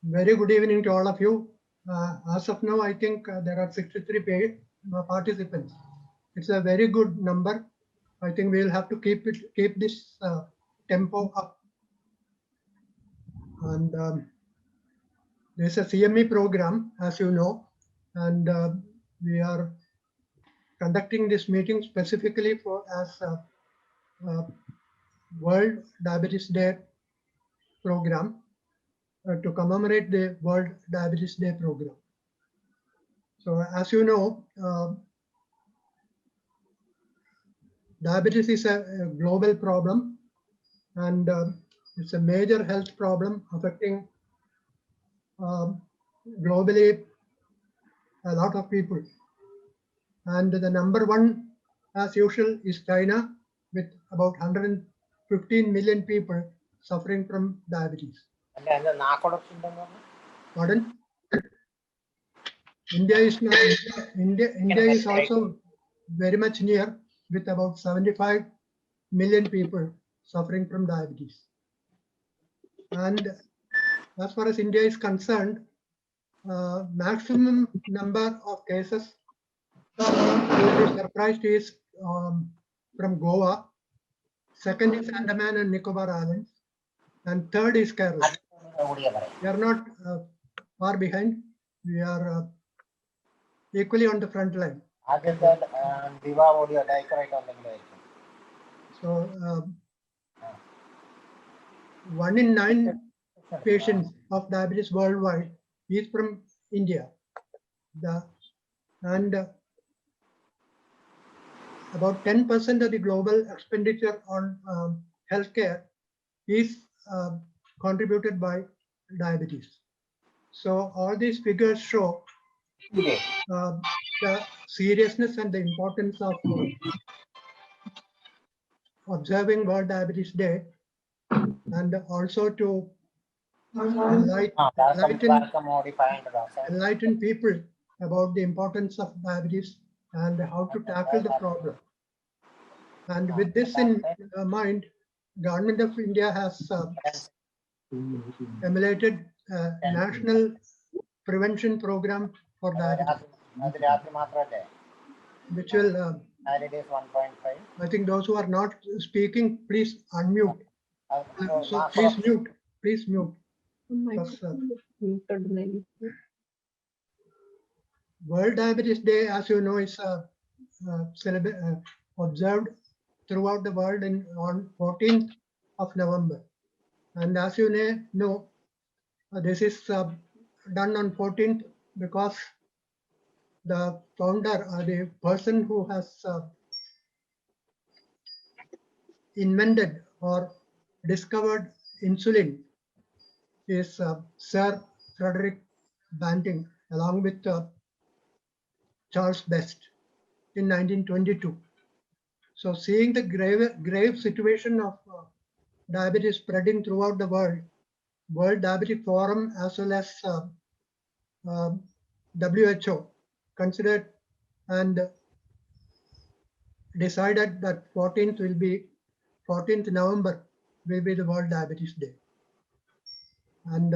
Very good evening to all of you. As of now, I think there are 63 participants. It's a very good number. I think we'll have to keep this tempo up. And there's a CME program, as you know, and we are conducting this meeting specifically for as World Diabetes Day program to commemorate the World Diabetes Day program. So as you know, diabetes is a global problem, and it's a major health problem affecting globally a lot of people. And the number one, as usual, is China, with about 115 million people suffering from diabetes. Pardon? India is also very much near, with about 75 million people suffering from diabetes. And as far as India is concerned, maximum number of cases you'll be surprised is from Goa. Second is Andaman and Nicobar Islands, and third is Kerala. We are not far behind. We are equally on the front line. So 1 in 9 patients of diabetes worldwide is from India. And about 10% of the global expenditure on healthcare is contributed by diabetes. So all these figures show the seriousness and the importance of observing World Diabetes Day, and also to enlighten people about the importance of diabetes and how to tackle the problem. And with this in mind, Government of India has emulated a national prevention program for diabetes, which will, I think those who are not speaking, please unmute. So please mute. World Diabetes Day, as you know, is observed throughout the world on 14th of November. And as you may know, this is done on 14th because the founder or the person who has invented or discovered insulin is Sir Frederick Banting, along with Charles Best in 1922. So seeing the grave situation of diabetes spreading throughout the world, World Diabetic Forum as well as WHO considered and decided that 14th November will be the World Diabetes Day. And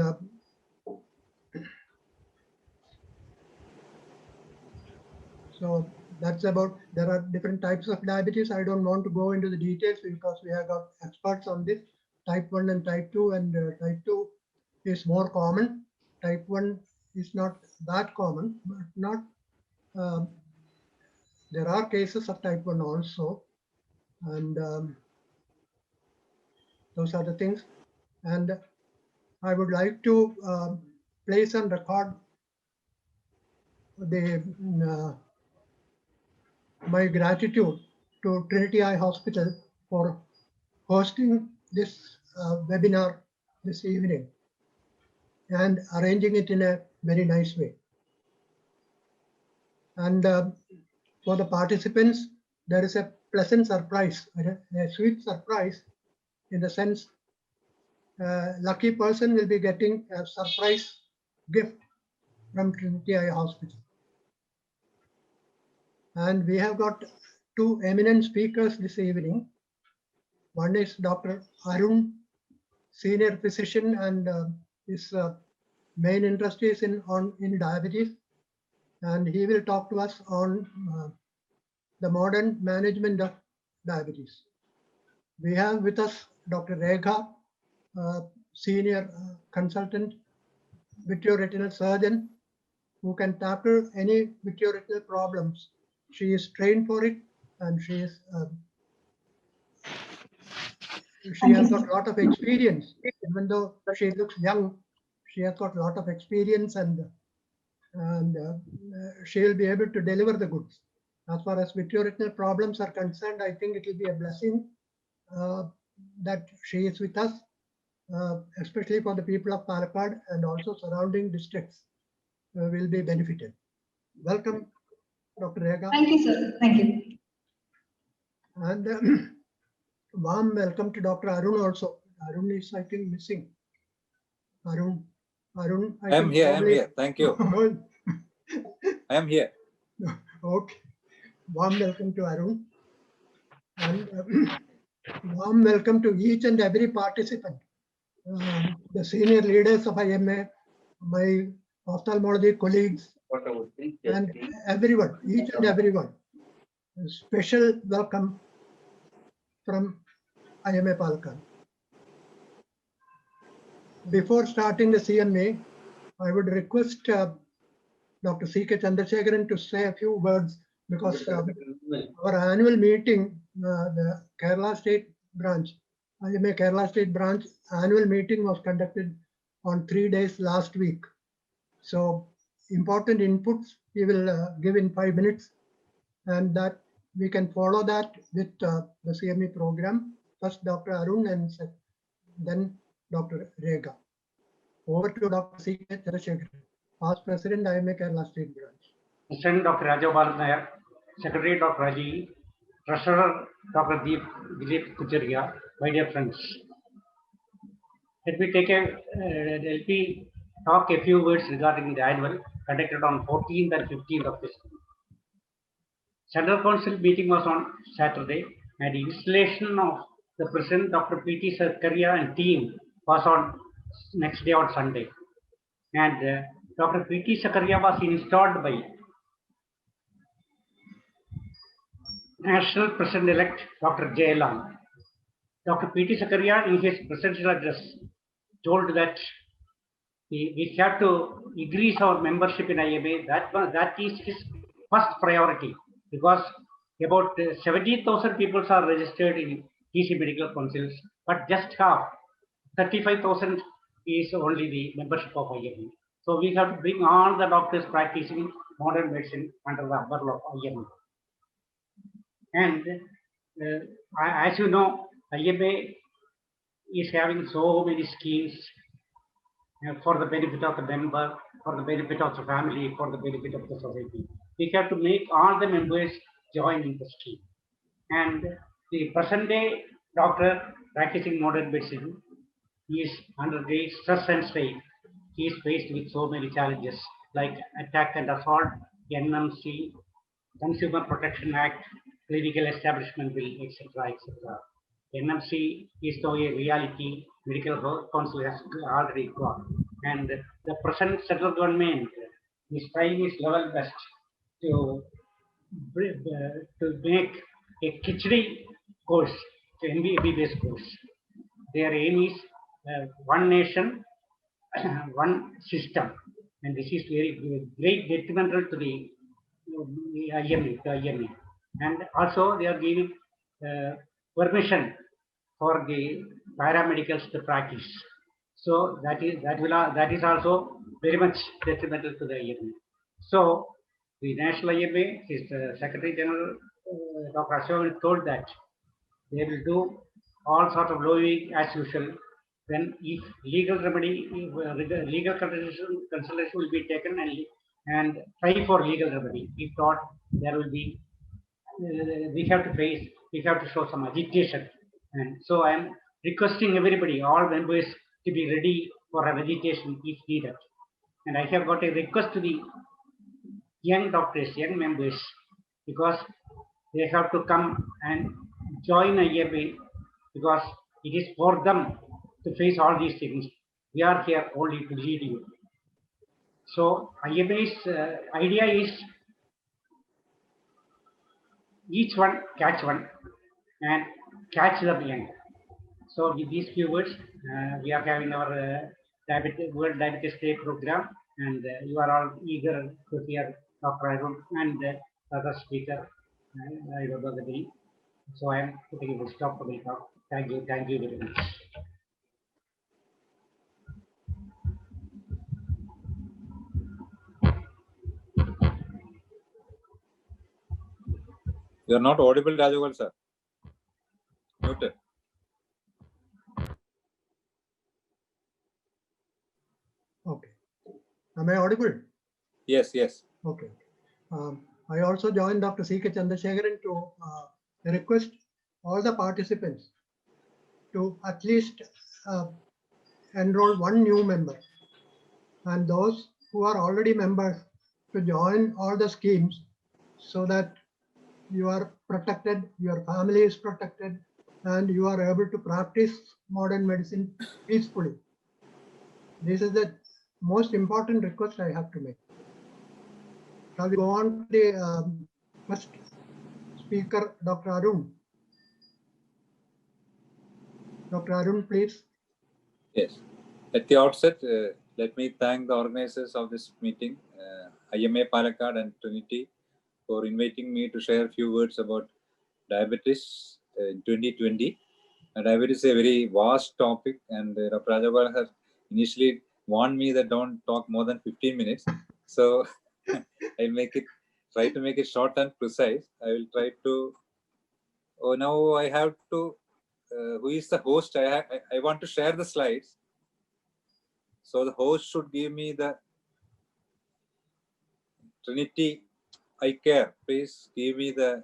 so that's about, there are different types of diabetes. I don't want to go into the details because we have got experts on this, type 1 and type 2, and type 2 is more common. Type 1 is not that common, but not, there are cases of type 1 also. And those are the things. And I would like to place on record the my gratitude to Trinity Eye Hospital for hosting this webinar this evening and arranging it in a very nice way. And for the participants, there is a pleasant surprise, a sweet surprise, in the sense lucky person will be getting a surprise gift from Trinity Eye Hospital. And we have got two eminent speakers this evening. One is Dr. Arun, senior physician, and is main interest is in diabetes, and he will talk to us on the modern management of diabetes. We have with us Dr. Rekha, senior consultant vitreoretinal surgeon, who can tackle any vitreoretinal problems. She is trained for it, and she has got a lot of experience. Even though she looks young, she has got a lot of experience, and she will be able to deliver the goods. As far as vitreoretinal problems are concerned, I think it will be a blessing that she is with us, especially for the people of Palakkad and also surrounding districts will be benefited. Welcome, Dr. Rekha. Thank you, sir. Thank you. And warm welcome to Dr. Arun also. Arun is, I think, missing. Arun. I am here. Thank you. I am here. Okay. Warm welcome to Arun. And warm welcome to each and every participant. The senior leaders of IMA, my ophthalmology colleagues, and everyone, each and everyone. A special welcome from IMA Palakkad. Before starting the CMA, I would request Dr. C.K. Chandrasekharan to say a few words, because our annual meeting, the Kerala State Branch, IMA Kerala State Branch annual meeting was conducted on 3 days last week. So important inputs he will give in 5 minutes, and that we can follow that with the CME program. First Dr. Arun and then Dr. Rekha. Over to Dr. C.K. Chandrasekharan, past President, IMA Kerala State Branch. President Dr. Rajav Bharat Nair, Secretary Dr. Raji, Treasurer Dr. Dilip Kucharia, my dear friends. Let me talk a few words regarding the annual conducted on 14th and 15th of this month. Central Council meeting was on Saturday, and the installation of the President Dr. P.T. Sakaria and team was on next day on Sunday. And Dr. P.T. Sakaria was installed by National President-elect Dr. Jailam. Dr. P.T. Sakaria in his presidential address told that we have to increase our membership in IMA. That is his first priority, because about 70,000 people are registered in TC Medical Councils, but just half, 35,000 is only the membership of IMA. So we have to bring all the doctors practicing modern medicine under the umbrella of IMA. And as you know, IMA is having so many schemes for the benefit of the member, for the benefit of the family, for the benefit of the society. We have to make all the members join in the scheme. And the present day doctor practicing modern medicine is under great stress and strain. He is faced with so many challenges like attack and assault, NMC, Consumer Protection Act, Clinical Establishment Bill, etc. etc. NMC is now a reality. Medical Council has already got, and the present central government is trying its level best to make a Khichdi course, to MBBS course. Their aim is one nation, one system, and this is very great detrimental to the IMA. And also they are giving permission for the paramedicals to practice. So that is also very much detrimental to the IMA. So the National IMA, his Secretary General Dr. Ashok told that they will do all sorts of lobbying as usual. Then if legal remedy, legal consultation will be taken and try for legal remedy. If not, there will be, we have to show some agitation. And so I am requesting everybody, all members, to be ready for an agitation if needed. And I have got a request to the young doctors, young members, because they have to come and join IMA, because it is for them to face all these things. We are here only to lead you. So IMA's idea is each one catch one and catch the young. So with these few words, we are having our World Diabetes Day program, and you are all eager to hear Dr. Arun and other speaker. I don't know the name. So I am putting a full stop for the talk. Thank you very much. You are not audible, Rajagopalan sir. Muted. Okay. Am I audible? Yes, yes. Okay. I also joined Dr. C.K. Chandrasekharan to request all the participants to at least enroll one new member, and those who are already members to join all the schemes so that you are protected, your family is protected, and you are able to practice modern medicine peacefully. This is the most important request I have to make. Shall we go on to the first speaker, Dr. Arun? Dr. Arun, please. Yes. At the outset, let me thank the organizers of this meeting, IMA Palakkad and Trinity, for inviting me to share a few words about diabetes in 2020. Diabetes is a very vast topic, and Dr. Rajagopalan has initially warned me that don't talk more than 15 minutes. So I'll try to make it short and precise. I will try to. Oh, now I have to. Who is the host? I want to share the slides. So the host should give me the Trinity I care. Please give me the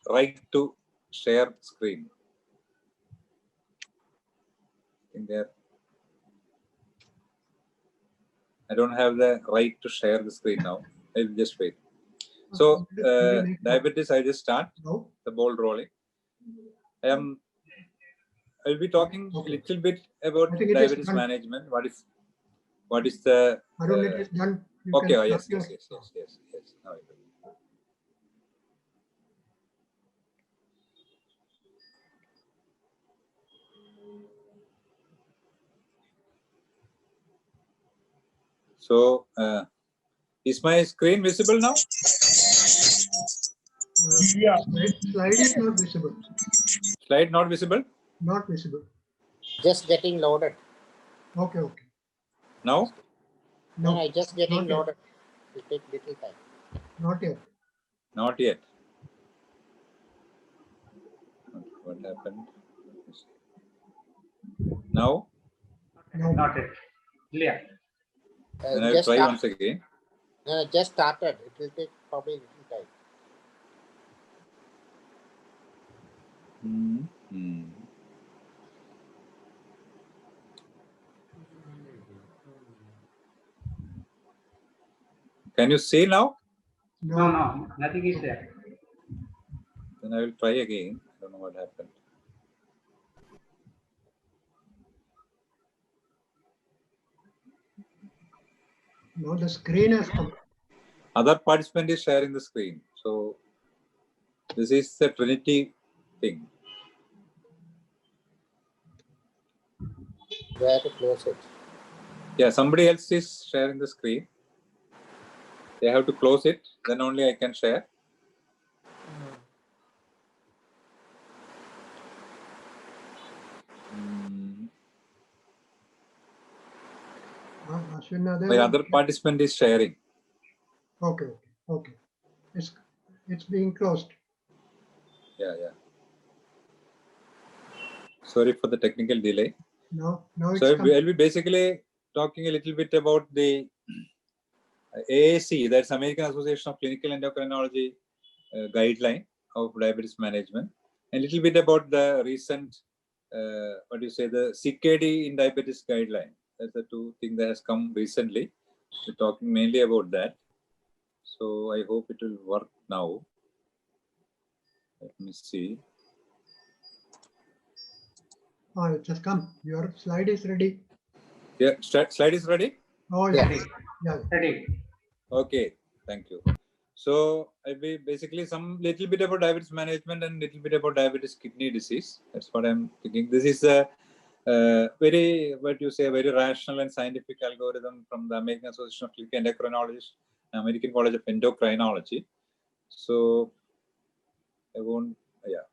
right to share screen. In there, I don't have the right to share the screen now. I'll just wait. So diabetes, I just start the ball rolling. I'll be talking a little bit about diabetes management. What is the Arun, it is done. Okay, oh, yes. Now I do. So, is my screen visible now? Yeah. Slide is not visible. Slide not visible? Not visible. Just getting loaded. Okay. Now? No, just getting not loaded. It will take little time. Not yet. Not yet. What happened? Now? No. Not yet. Clear. Then I will try once again. Just started. It will take probably little time. Can you see now? No, nothing is there. Then I will try again. I don't know what happened. No, the screen has come. Other participant is sharing the screen. So this is the Trinity thing. You have to close it. Yeah, somebody else is sharing the screen. They have to close it. Then only I can share. My other participant is sharing. Okay. It's being closed. Yeah. Sorry for the technical delay. No, it's so I'll be basically talking a little bit about the AAC, that's American Association of Clinical Endocrinology guideline of diabetes management, and a little bit about the recent, the CKD in diabetes guideline. That's the two things that has come recently. We're talking mainly about that. So I hope it will work now. Let me see. Oh, it has come. Your slide is ready. Yeah, slide is ready? Oh, yeah. Yeah. Ready. Okay, thank you. So I'll be basically some little bit about diabetes management and little bit about diabetes kidney disease. That's what I'm thinking. This is a very, what you say, very rational and scientific algorithm from the American Association of Clinical Endocrinologists, American College of Endocrinology. So I won't, yeah.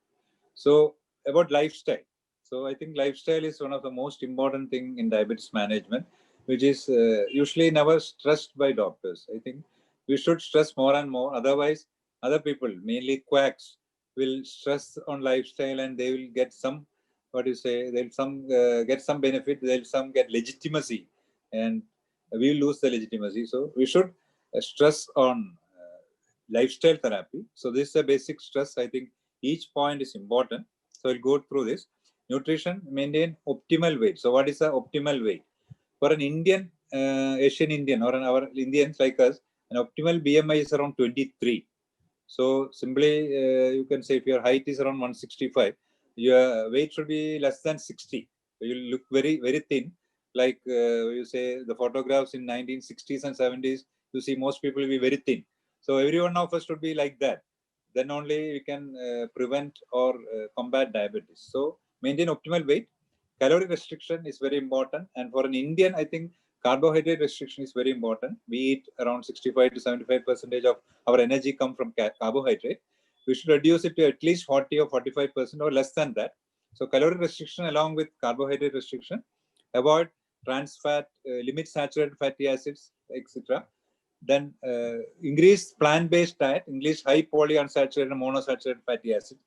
So about lifestyle. So I think lifestyle is one of the most important thing in diabetes management, which is usually never stressed by doctors. I think we should stress more and more. Otherwise, other people, mainly quacks, will stress on lifestyle and they will get some, what do you say, they'll some get some benefit, they'll some get legitimacy, and we will lose the legitimacy. So we should stress on lifestyle therapy. So this is a basic stress. I think each point is important. So I'll go through this. Nutrition, maintain optimal weight. So what is the optimal weight? For an Indian, Asian Indian or our Indians like us, an optimal BMI is around 23. So simply you can say if your height is around 165, your weight should be less than 60. So you look very, very thin. Like you say the photographs in 1960s and 70s, you see most people will be very thin. So every one of us should be like that. Then only we can prevent or combat diabetes. So maintain optimal weight. Calorie restriction is very important. And for an Indian, I think carbohydrate restriction is very important. We eat around 65 to 75% of our energy come from carbohydrate. We should reduce it to at least 40 or 45% or less than that. So calorie restriction along with carbohydrate restriction. Avoid trans fat, limit saturated fatty acids, etc. Then increase plant-based diet, increase high polyunsaturated and monosaturated fatty acids.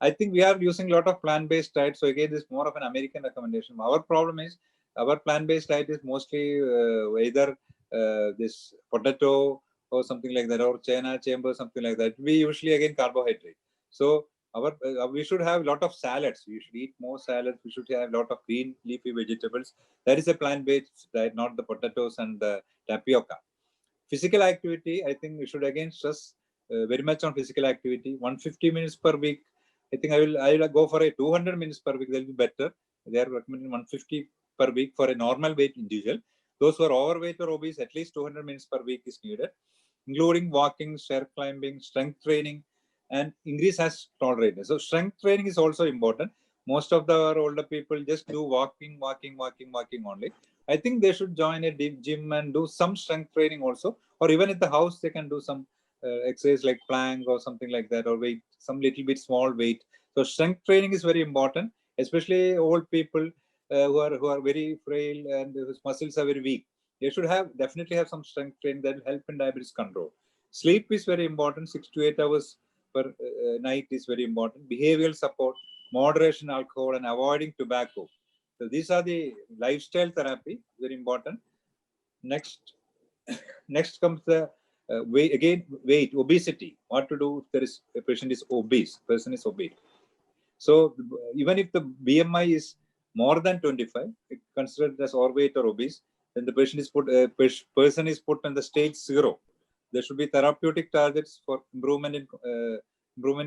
I think we are using a lot of plant-based diet. So again, this is more of an American recommendation. Our problem is our plant-based diet is mostly either this potato or something like that, or chena chamber, something like that. We usually again carbohydrate. So our we should have a lot of salads. We should eat more salads. We should have a lot of green leafy vegetables. That is a plant-based diet, not the potatoes and the tapioca. Physical activity, I think we should again stress very much on physical activity. 150 minutes per week. I think I will go for a 200 minutes per week. That will be better. They are recommending 150 per week for a normal weight individual. Those who are overweight or obese, at least 200 minutes per week is needed, including walking, stair climbing, strength training, and increase as tolerance. So strength training is also important. Most of the older people just do walking only. I think they should join a deep gym and do some strength training also, or even at the house they can do some exercise like plank or something like that, or weight, some little bit small weight. So strength training is very important, especially old people who are very frail and whose muscles are very weak. They should definitely have some strength training that will help in diabetes control. Sleep is very important. 6 to 8 hours per night is very important. Behavioral support, moderation alcohol, and avoiding tobacco. So these are the lifestyle therapy, very important. Next comes the weight, obesity. What to do if a patient is obese? Person is obese. So even if the BMI is more than 25, it's considered as overweight or obese, then the patient is person is put on the stage 0. There should be therapeutic targets for improvement in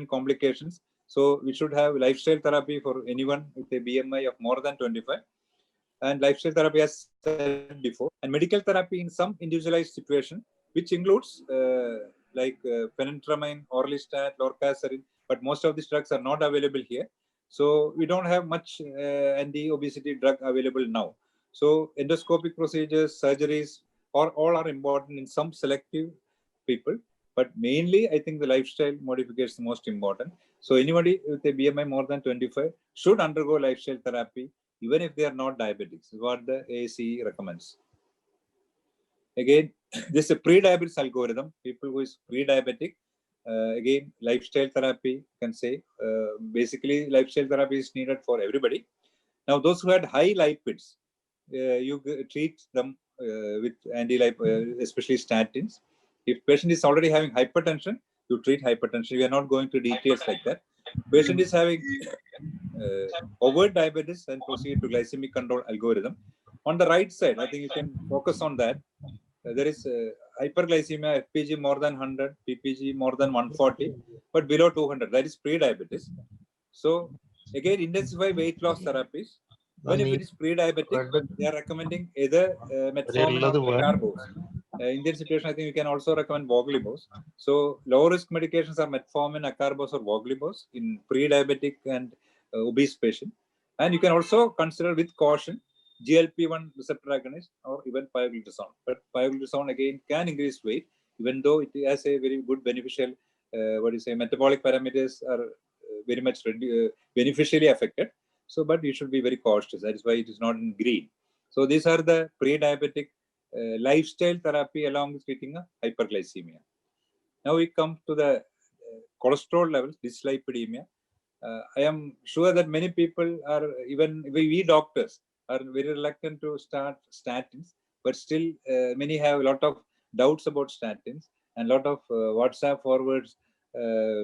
complications. So we should have lifestyle therapy for anyone with a BMI of more than 25. And lifestyle therapy, as said before, and medical therapy in some individualized situation, which includes phenetramine, orlistat, lorcaserin, but most of these drugs are not available here. So we don't have much anti-obesity drug available now. So endoscopic procedures, surgeries, all are important in some selective people, but mainly I think the lifestyle modification is the most important. So anybody with a BMI more than 25 should undergo lifestyle therapy, even if they are not diabetics, is what the AACE recommends. Again, this is a pre-diabetes algorithm. People who is pre-diabetic, again, lifestyle therapy can say, basically lifestyle therapy is needed for everybody. Now, those who had high lipids, you treat them with anti-lipid, especially statins. If patient is already having hypertension, you treat hypertension. We are not going to details like that. Patient is having overt diabetes and proceed to glycemic control algorithm. On the right side, I think you can focus on that. There is hyperglycemia, FPG more than 100, PPG more than 140, but below 200. That is pre-diabetes. So again, intensify weight loss therapies. When if it is pre-diabetic, they are recommending either metformin or carbos. Indian situation, I think we can also recommend voglibose. So low risk medications are metformin, acarbose, or voglibose in pre-diabetic and obese patient. And you can also consider with caution GLP-1 receptor agonist or even pioglitazone. But pioglitazone again can increase weight, even though it has a very good beneficial, metabolic parameters are very much beneficially affected. So, but you should be very cautious. That is why it is not in green. So these are the pre-diabetic lifestyle therapy along with treating hyperglycemia. Now we come to the cholesterol levels, dyslipidemia. I am sure that many people are, even we doctors are very reluctant to start statins, but still many have a lot of doubts about statins and a lot of WhatsApp forwards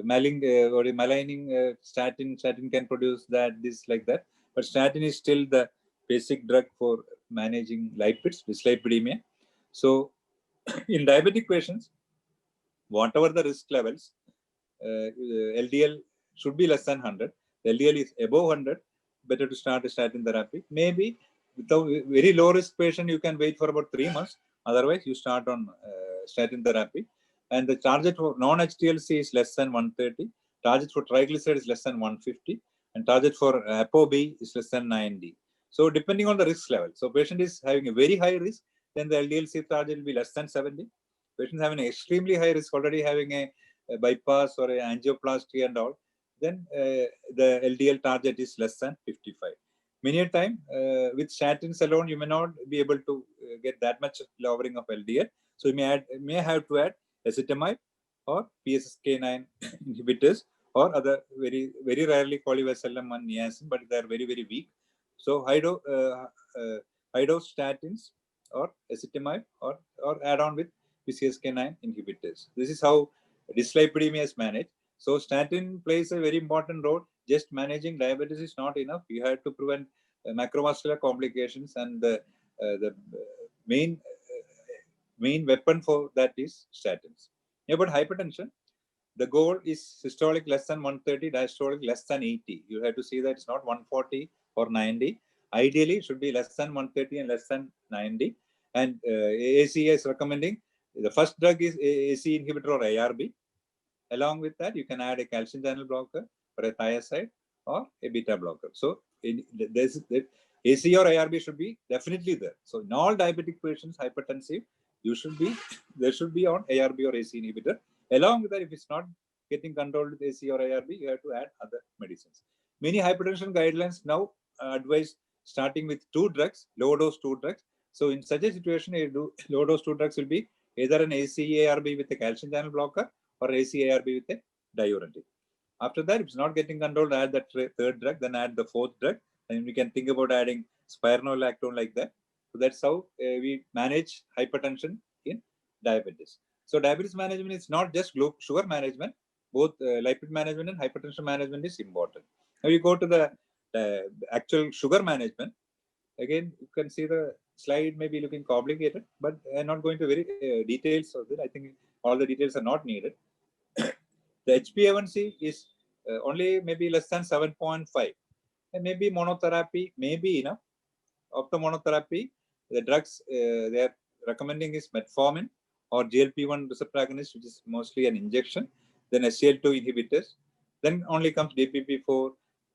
maligning statin can produce that, this, like that. But statin is still the basic drug for managing lipids, dyslipidemia. So in diabetic patients, whatever the risk levels, LDL should be less than 100. LDL is above 100, better to start a statin therapy. Maybe without very low risk patient, you can wait for about 3 months. Otherwise, you start on statin therapy. And the target for non-HDLC is less than 130. Target for triglyceride is less than 150. And target for ApoB is less than 90. So depending on the risk level. So patient is having a very high risk, then the LDLC target will be less than 70. Patient having an extremely high risk, already having a bypass or a angioplasty and all, then the LDL target is less than 55. Many a time with statins alone, you may not be able to get that much lowering of LDL. So you may have to add ezetimibe or PCSK9 inhibitors or other very rarely cholestyramine niacin, but they are very weak. So high dose statins or ezetimibe or add on with PCSK9 inhibitors. This is how dyslipidemia is managed. So statin plays a very important role. Just managing diabetes is not enough. You have to prevent macrovascular complications, and the main weapon for that is statins. Yeah, but hypertension, the goal is systolic less than 130, diastolic less than 80. You have to see that it's not 140 or 90. Ideally, it should be less than 130 and less than 90. And ACA is recommending the first drug is AC inhibitor or ARB. Along with that, you can add a calcium channel blocker or a thiazide or a beta blocker. So AC or ARB should be definitely there. So in all diabetic patients, hypertensive, there should be on ARB or AC inhibitor. Along with that, if it's not getting controlled with AC or ARB, you have to add other medicines. Many hypertension guidelines now advise starting with 2 drugs, low dose 2 drugs. So in such a situation, low dose 2 drugs will be either an AC-ARB with a calcium channel blocker or AC-ARB with a diuretic. After that, if it's not getting controlled, add that 3rd drug, then add the 4th drug, and we can think about adding spironolactone like that. So that's how we manage hypertension in diabetes. So diabetes management is not just sugar management, both lipid management and hypertension management is important. Now you go to the actual sugar management. Again, you can see the slide may be looking complicated, but I'm not going to very details of it. I think all the details are not needed. The HbA1c is only maybe less than 7.5. And maybe monotherapy may be enough. Of the monotherapy, the drugs they are recommending is metformin or GLP-1 receptor agonist, which is mostly an injection, then SGL2 inhibitors, then only comes DPP-4,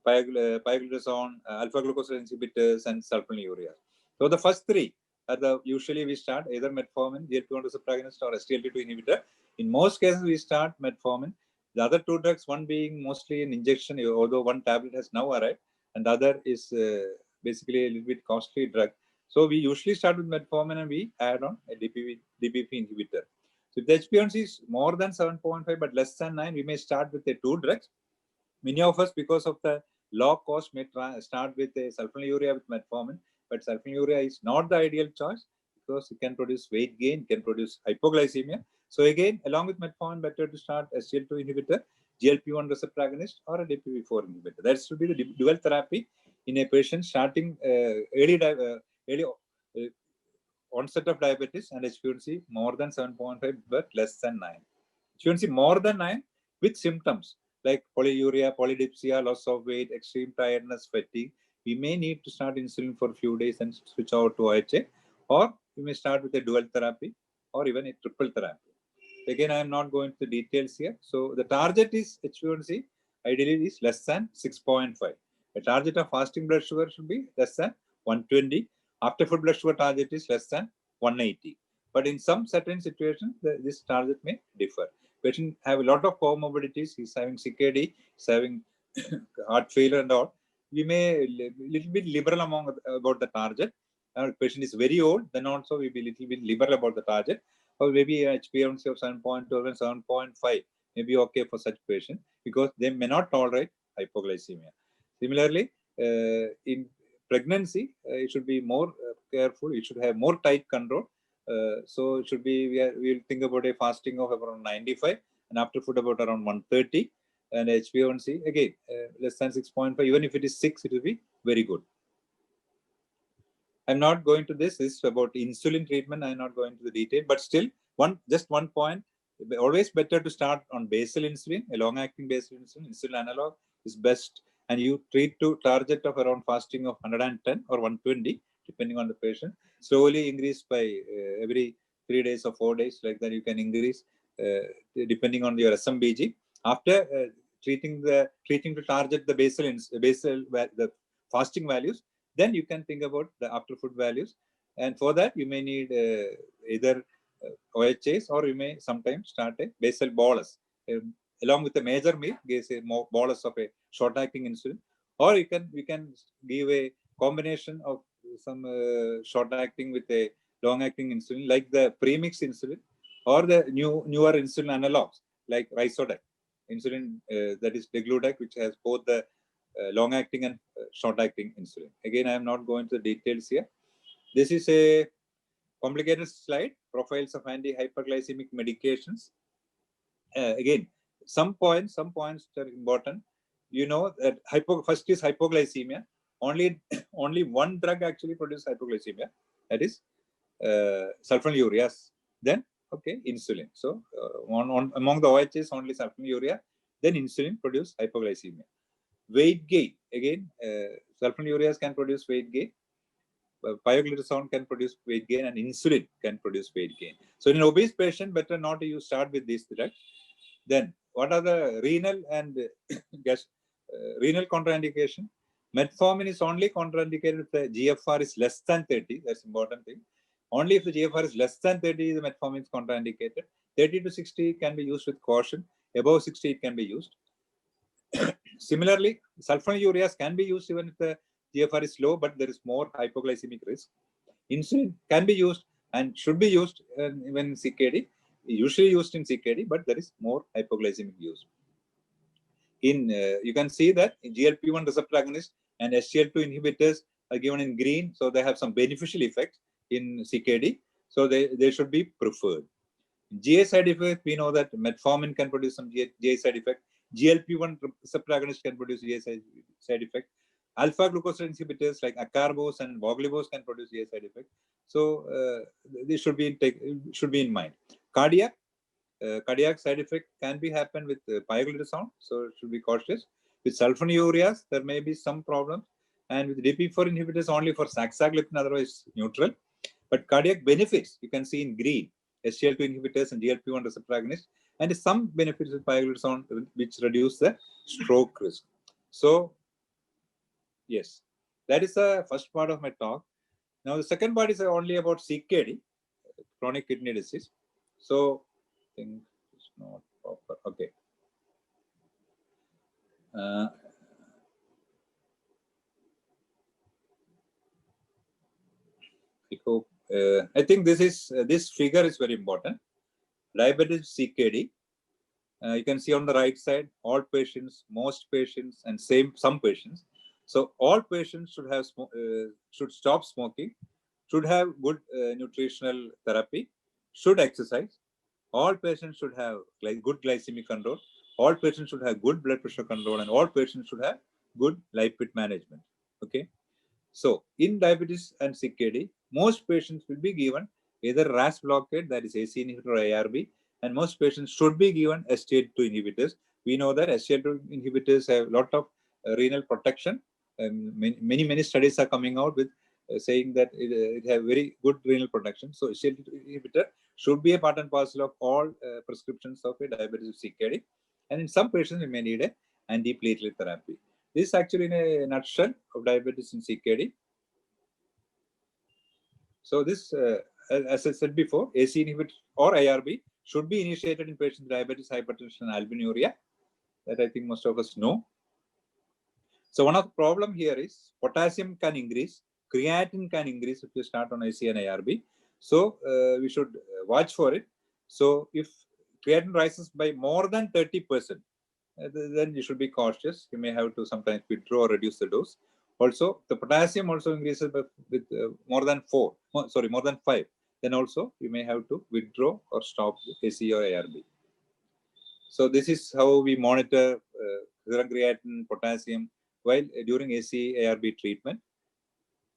pioglitazone, alpha-glucosidase inhibitors, and sulfonylurea. So the first 3 are usually we start either metformin, GLP-1 receptor agonist, or SGLT2 inhibitor. In most cases, we start metformin. The other 2 drugs, one being mostly an injection, although one tablet has now arrived, and the other is basically a little bit costly drug. So we usually start with metformin and we add on a DPP inhibitor. So if the HbA1c is more than 7.5 but less than 9, we may start with the 2 drugs. Many of us, because of the low cost, may start with a sulfonylurea with metformin, but sulfonylurea is not the ideal choice because it can produce weight gain, can produce hypoglycemia. So again, along with metformin, better to start SGL2 inhibitor, GLP-1 receptor agonist, or a DPP-4 inhibitor. That should be the dual therapy in a patient starting early onset of diabetes and HbA1c more than 7.5 but less than 9. HbA1c more than 9 with symptoms like polyuria, polydipsia, loss of weight, extreme tiredness, fatigue. We may need to start insulin for a few days and switch over to OHA, or we may start with a dual therapy or even a triple therapy. Again, I am not going to the details here. So the target is HbA1c ideally is less than 6.5. The target of fasting blood sugar should be less than 120. After food blood sugar target is less than 180. But in some certain situations, this target may differ. Patient have a lot of comorbidities. He's having CKD, he's having heart failure and all. We may little bit liberal about the target. Patient is very old, then also we be little bit liberal about the target. Or maybe HbA1c of 7.2 or 7.5 may be okay for such patient because they may not tolerate hypoglycemia. Similarly, in pregnancy, it should be more careful. It should have more tight control. So it should be, we'll think about a fasting of around 95 and after food about around 130 and HbA1c again less than 6.5. Even if it is 6, it will be very good. I'm not going to this. This is about insulin treatment. I'm not going to the detail, but still just one point. Always better to start on basal insulin, a long-acting basal insulin. Insulin analog is best, and you treat to target of around fasting of 110 or 120, depending on the patient. Slowly increase by every 3 days or 4 days, like that. You can increase depending on your SMBG. After treating to target the the fasting values. Then you can think about the after food values, and for that you may need either OHAs or you may sometimes start a basal bolus along with the major meal. Gives a more bolus of a short-acting insulin, or you can give a combination of some short-acting with a long-acting insulin, like the premix insulin or the newer insulin analogs like Rysodex insulin, that is Degludec, which has both the long-acting and short-acting insulin. Again, I am not going to the details here. This is a complicated slide, profiles of anti-hyperglycemic medications. Again, some points are important. You know that first is hypoglycemia. Only one drug actually produces hypoglycemia, that is sulfonylureas. Then, okay, insulin. So, among the OHs, only sulfonylurea, then insulin produce hypoglycemia. Weight gain, again, sulfonylureas can produce weight gain, pioglitazone can produce weight gain, and insulin can produce weight gain. So in an obese patient, better not to start with these drugs. Then what are the renal and renal contraindication? Metformin is only contraindicated if the GFR is less than 30. That's important thing. Only if the GFR is less than 30, the metformin is contraindicated. 30 to 60 can be used with caution. Above 60, it can be used. Similarly, sulfonylureas can be used even if the GFR is low, but there is more hypoglycemic risk. Insulin can be used and should be used even in CKD, usually used in CKD, but there is more hypoglycemic use. You can see that GLP-1 receptor agonist and SGLT2 inhibitors are given in green, so they have some beneficial effects in CKD, so they should be preferred. GI side effect, we know that metformin can produce some GI side effect. GLP-1 receptor agonist can produce GI side effect. Alpha glucosidase inhibitors like acarbose and voglibose can produce GI side effect. So this should be in mind. Cardiac side effect can be happen with pioglitazone, so it should be cautious. With sulfonylureas, there may be some problems, and with DP4 inhibitors only for saxagliptin, otherwise neutral. But cardiac benefits you can see in green. SGLT2 inhibitors and GLP-1 receptor agonists, and some benefits with pioglitazone which reduce the stroke risk. So, yes, that is the first part of my talk. Now, the second part is only about CKD, chronic kidney disease. So, I think it's not proper. Okay. I think this figure is very important. Diabetes CKD. You can see on the right side, all patients, most patients, and some patients. So all patients should stop smoking, should have good nutritional therapy, should exercise. All patients should have good glycemic control. All patients should have good blood pressure control, and all patients should have good lipid management. Okay. So in diabetes and CKD, most patients will be given either RAS blockade, that is AC inhibitor or ARB, and most patients should be given SGLT2 inhibitors. We know that SGLT2 inhibitors have a lot of renal protection. Many studies are coming out with saying that it have very good renal protection. So SGLT2 inhibitor should be a part and parcel of all prescriptions of a diabetes with CKD. And in some patients, we may need a antiplatelet therapy. This is actually in a nutshell of diabetes in CKD. So this, as I said before, AC inhibitor or IRB should be initiated in patients with diabetes, hypertension, and albuminuria. That I think most of us know. So one of the problem here is potassium can increase, creatinine can increase if you start on AC and IRB. So we should watch for it. So if creatinine rises by more than 30%, then you should be cautious. You may have to sometimes withdraw or reduce the dose. Also, the potassium also increases with more than 5. Then also you may have to withdraw or stop AC or IRB. So this is how we monitor serum creatinine, potassium while during AC ARB treatment.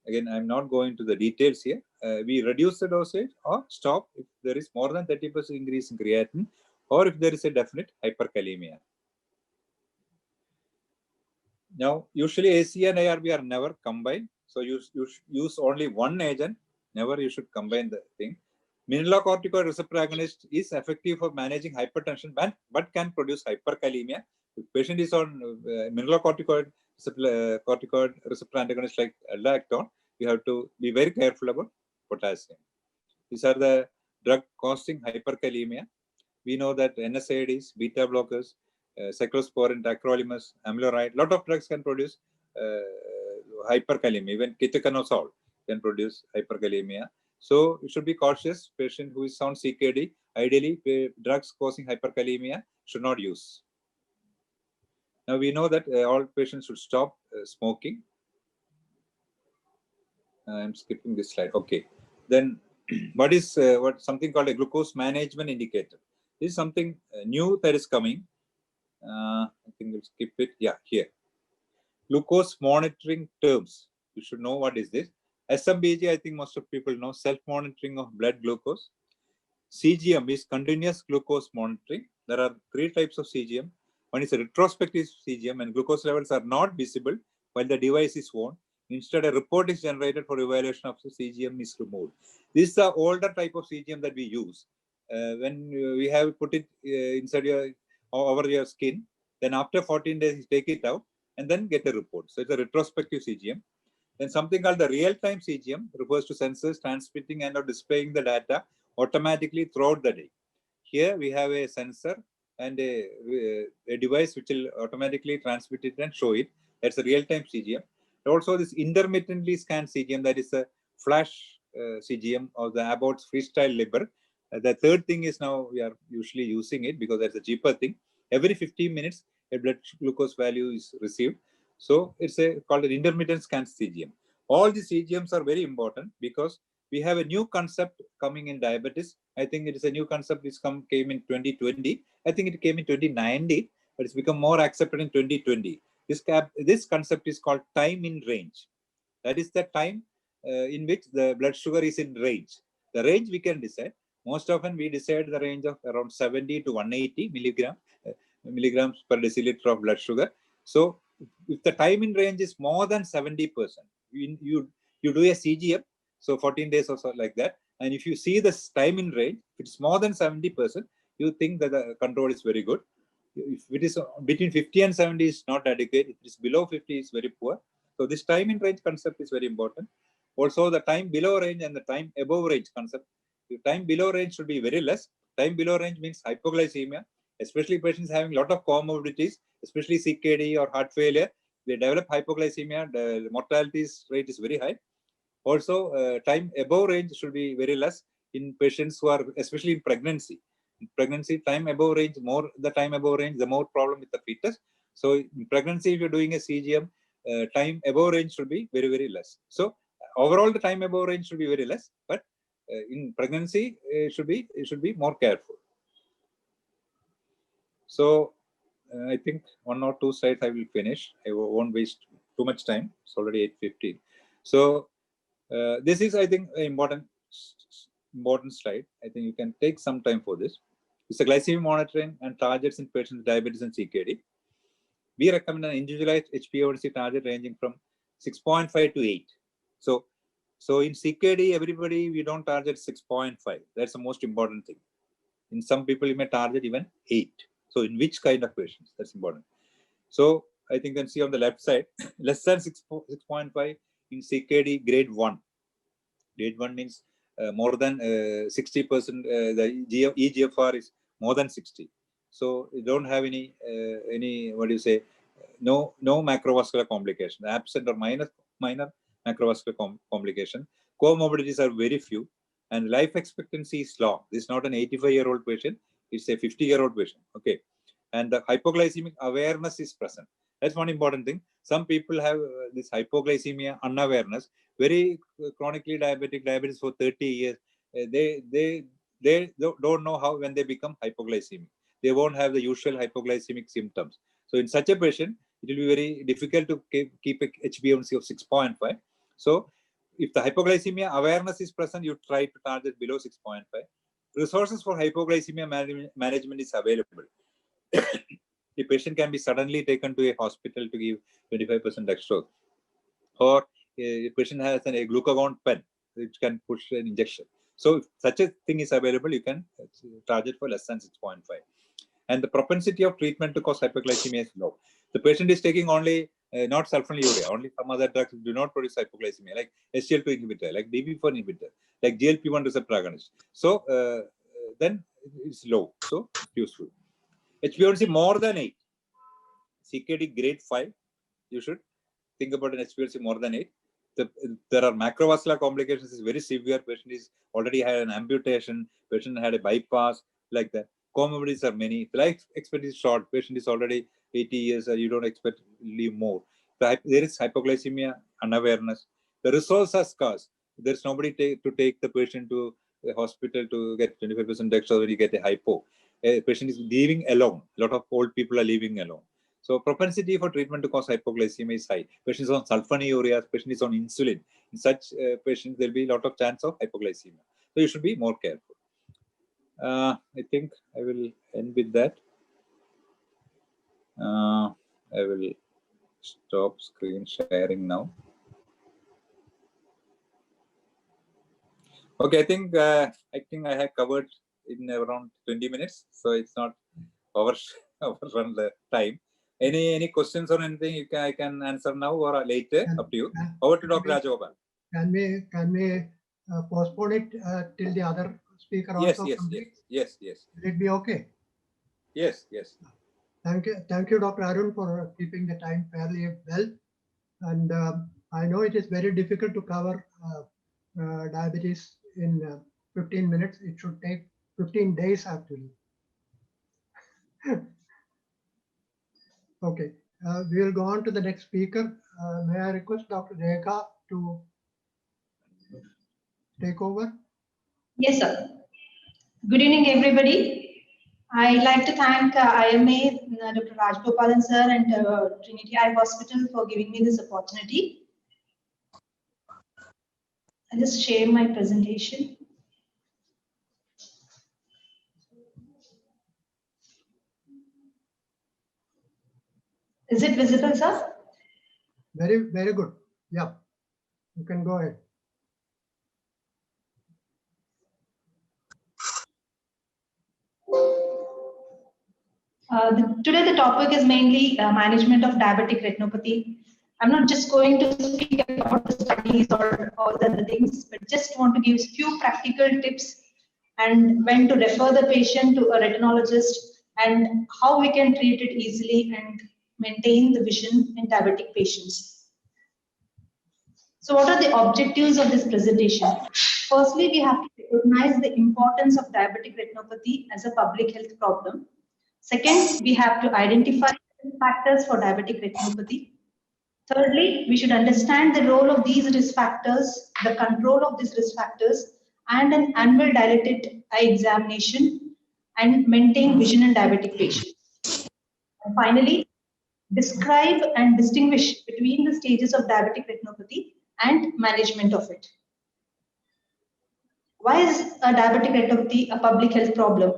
Again, I'm not going to the details here. We reduce the dosage or stop if there is more than 30% increase in creatinine or if there is a definite hyperkalemia. Now, usually AC and ARB are never combined. So you use only one agent. Never you should combine the thing. Mineralocorticoid receptor agonist is effective for managing hypertension but can produce hyperkalemia. If patient is on mineralocorticoid receptor antagonist like aldactone, you have to be very careful about potassium. These are the drug causing hyperkalemia. We know that NSAIDs, beta blockers, cyclosporin, tacrolimus, amiloride, lot of drugs can produce hyperkalemia. Even ketoconazole can produce hyperkalemia. So you should be cautious. Patient who is on CKD, ideally drugs causing hyperkalemia should not use. Now we know that all patients should stop smoking. I'm skipping this slide. Okay. Then what is something called a glucose management indicator? This is something new that is coming. I think we'll skip it. Yeah, here. Glucose monitoring terms. You should know what is this. SMBG, I think most of people know, self-monitoring of blood glucose. CGM is continuous glucose monitoring. There are 3 types of CGM. One is a retrospective CGM, and glucose levels are not visible while the device is on. Instead, a report is generated for evaluation of the CGM is removed. This is the older type of CGM that we use. When we have put it inside over your skin, then after 14 days, you take it out and then get a report. So it's a retrospective CGM. Then something called the real-time CGM refers to sensors transmitting and or displaying the data automatically throughout the day. Here we have a sensor and a device which will automatically transmit it and show it. That's a real-time CGM. Also, this intermittently scanned CGM, that is a flash CGM or the Abbott's Freestyle Libre. The third thing is now we are usually using it because that's a cheaper thing. Every 15 minutes, a blood glucose value is received. So it's called an intermittent scan CGM. All the CGMs are very important because we have a new concept coming in diabetes. I think it is a new concept which came in 2020. I think it came in 2019, but it's become more accepted in 2020. This concept is called time in range. That is the time in which the blood sugar is in range. The range we can decide. Most often we decide the range of around 70 to 180 milligrams per deciliter of blood sugar. So if the time in range is more than 70%, you do a CGM, so 14 days or so like that. And if you see the time in range, if it's more than 70%, you think that the control is very good. If it is between 50 and 70 is not adequate. If it is below 50 is very poor. So this time in range concept is very important. Also the time below range and the time above range concept. The time below range should be very less. Time below range means hypoglycemia, especially patients having a lot of comorbidities, especially CKD or heart failure. They develop hypoglycemia, the mortality rate is very high. Also, time above range should be very less in patients who are, especially in pregnancy. In pregnancy, time above range, the time above range, the more problem with the fetus. So in pregnancy, if you're doing a CGM, time above range should be very, very less. So overall, the time above range should be very less, but in pregnancy, it should be more careful. So I think 1 or 2 slides I will finish. I won't waste too much time. It's already 8:15. So this is, I think, an important slide. I think you can take some time for this. It's a glycemic monitoring and targets in patients with diabetes and CKD. We recommend an individualized HbA1c target ranging from 6.5 to 8. So So in CKD, everybody, we don't target 6.5. That's the most important thing. In some people, you may target even 8. So in which kind of patients? That's important. So I think you can see on the left side, less than 6.5 in CKD grade 1. Grade 1 means more than 60%. The EGFR is more than 60. So you don't have any what do you say? No macrovascular complication, absent or minor macrovascular complication. Comorbidities are very few, and life expectancy is long. This is not an 85-year-old patient; it's a 50-year-old patient. Okay, and the hypoglycemic awareness is present. That's one important thing. Some people have this hypoglycemia unawareness. Very chronically diabetes for 30 years. They don't know how when they become hypoglycemic. They won't have the usual hypoglycemic symptoms. So in such a patient, it will be very difficult to keep a HbA1c of 6.5. So if the hypoglycemia awareness is present, you try to target below 6.5. Resources for hypoglycemia management is available. The patient can be suddenly taken to a hospital to give 25% dextrose, or a patient has a glucagon pen which can push an injection. So if such a thing is available, you can target for less than 6.5. And the propensity of treatment to cause hypoglycemia is low. The patient is taking only not sulfonylurea, only some other drugs do not produce hypoglycemia, like SGLT2 inhibitor, like DB4 inhibitor, like GLP-1 receptor agonist. So then it's low, so it's useful. HbA1c more than 8. CKD grade 5, you should think about an HbA1c more than 8. There are macrovascular complications. It's very severe. Patient is already had an amputation. Patient had a bypass, like that. Comorbidities are many. The life expectancy is short. Patient is already 80 years. You don't expect to live more. There is hypoglycemia, unawareness. The resources are scarce. There's nobody to take the patient to the hospital to get 25% dextrose when you get a hypo. A patient is living alone. A lot of old people are living alone. So propensity for treatment to cause hypoglycemia is high. Patient is on sulfonylurea, patient is on insulin. In such patients, there will be a lot of chance of hypoglycemia. So you should be more careful. I think I will end with that. I will stop screen sharing now. Okay, I think I have covered in around 20 minutes, so it's not overrun the time. Any questions or anything I can answer now or later? Up to you. Over to Dr. Rajagopal. Can we postpone it till the other speaker also completes? Yes. Will it be okay? Yes. Thank you, Dr. Arun, for keeping the time fairly well. And I know it is very difficult to cover diabetes in 15 minutes. It should take 15 days actually. Okay, we will go on to the next speaker. May I request Dr. Rekha to take over? Yes, sir. Good evening, everybody. I'd like to thank IMA, Dr. Rajgopalan sir, and Trinity Eye Hospital for giving me this opportunity. I'll just share my presentation. Is it visible, sir? Very good. Yeah, you can go ahead. Today the topic is mainly management of diabetic retinopathy. I'm not just going to speak about the studies or all the other things, but just want to give a few practical tips and when to refer the patient to a retinologist and how we can treat it easily and maintain the vision in diabetic patients. So what are the objectives of this presentation? Firstly, we have to recognize the importance of diabetic retinopathy as a public health problem. Second, we have to identify factors for diabetic retinopathy. Thirdly, we should understand the role of these risk factors, the control of these risk factors, and an annual dilated eye examination and maintain vision in diabetic patients. And finally, describe and distinguish between the stages of diabetic retinopathy and management of it. Why is a diabetic retinopathy a public health problem?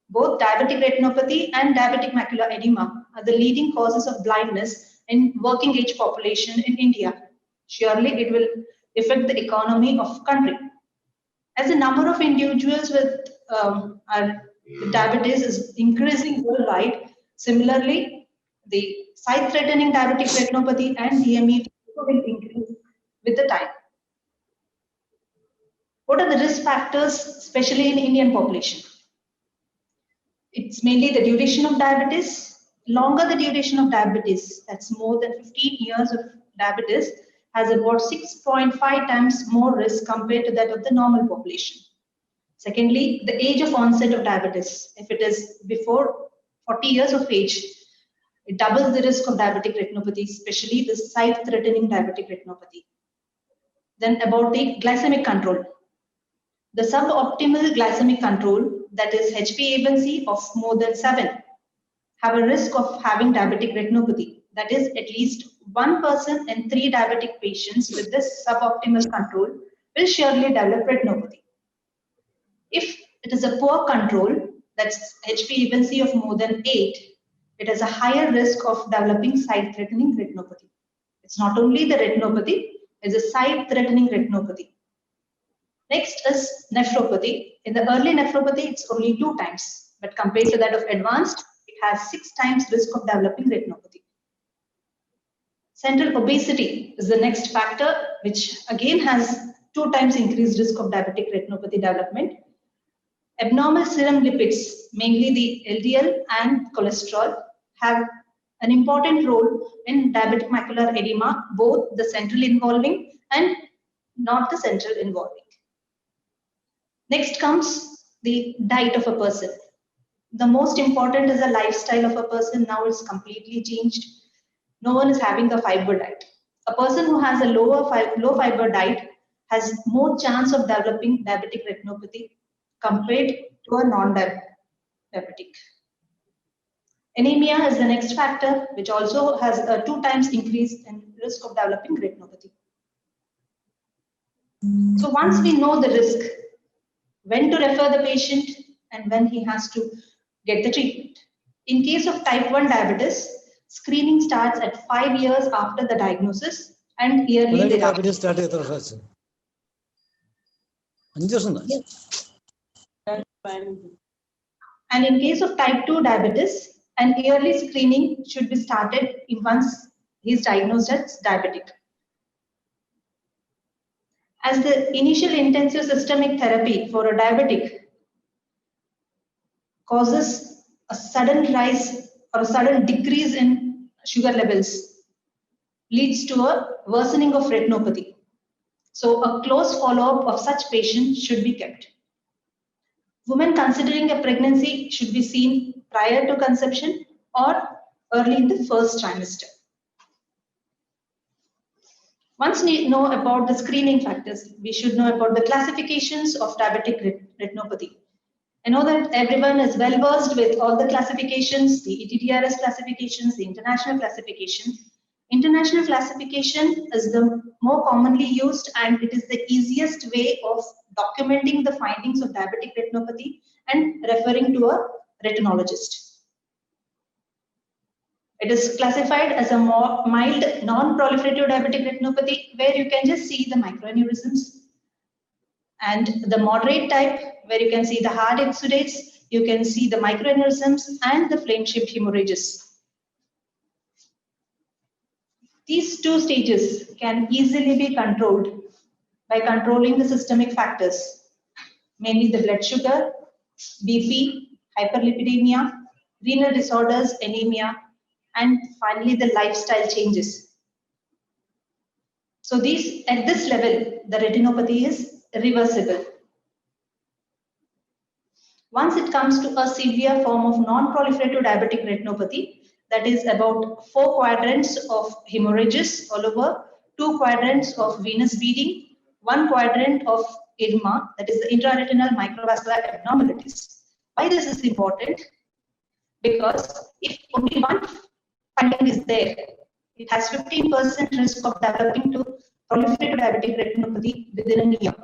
Both diabetic retinopathy and diabetic macular edema are the leading causes of blindness in working age population in India. Surely it will affect the economy of country. As the number of individuals with diabetes is increasing worldwide, similarly, the sight-threatening diabetic retinopathy and DME will increase with the time. What are the risk factors, especially in Indian population? It's mainly the duration of diabetes. Longer the duration of diabetes, that's more than 15 years of diabetes, has about 6.5 times more risk compared to that of the normal population. Secondly, the age of onset of diabetes. If it is before 40 years of age, it doubles the risk of diabetic retinopathy, especially the sight-threatening diabetic retinopathy. Then about the glycemic control. The suboptimal glycemic control, that is HbA1c of more than 7, have a risk of having diabetic retinopathy. That is, at least 1 person in 3 diabetic patients with this suboptimal control will surely develop retinopathy. If it is a poor control, that's HbA1c of more than 8, it has a higher risk of developing sight-threatening retinopathy. It's not only the retinopathy, it's a sight-threatening retinopathy. Next is nephropathy. In the early nephropathy, it's only 2 times, but compared to that of advanced, it has 6 times risk of developing retinopathy. Central obesity is the next factor, which again has 2 times increased risk of diabetic retinopathy development. Abnormal serum lipids, mainly the LDL and cholesterol, have an important role in diabetic macular edema, both the central involving and not the central involving. Next comes the diet of a person. The most important is the lifestyle of a person. Now it's completely changed. No one is having a fiber diet. A person who has a low fiber diet has more chance of developing diabetic retinopathy compared to a non-diabetic. Anemia is the next factor, which also has a 2 times increase in risk of developing retinopathy. So once we know the risk, when to refer the patient and when he has to get the treatment. In case of type 1 diabetes, screening starts at 5 years after the diagnosis and yearly thereafter. diabetes start ചെയ്ത പ്രാവശ്യം 5 വർഷം And in case of type 2 diabetes, an yearly screening should be started once he is diagnosed as diabetic. As the initial intensive systemic therapy for a diabetic causes a sudden rise or a sudden decrease in sugar levels, leads to a worsening of retinopathy. So a close follow-up of such patients should be kept. Women considering a pregnancy should be seen prior to conception or early in the first trimester. Once we know about the screening factors, we should know about the classifications of diabetic retinopathy. I know that everyone is well versed with all the classifications, the ETDRS classifications, the international classification. International classification is the more commonly used and it is the easiest way of documenting the findings of diabetic retinopathy and referring to a retinologist. It is classified as a more mild non-proliferative diabetic retinopathy where you can just see the microaneurysms, and the moderate type where you can see the hard exudates, you can see the microaneurysms and the flame-shaped hemorrhages. These 2 stages can easily be controlled by controlling the systemic factors, mainly the blood sugar, BP, hyperlipidemia, renal disorders, anemia, and finally the lifestyle changes. So at this level, the retinopathy is reversible. Once it comes to a severe form of non-proliferative diabetic retinopathy, that is about 4 quadrants of hemorrhages all over, 2 quadrants of venous bleeding, 1 quadrant of edema, that is the intraretinal microvascular abnormalities. Why this is important? Because if only 1 finding is there, it has 15% risk of developing to proliferative diabetic retinopathy within a year.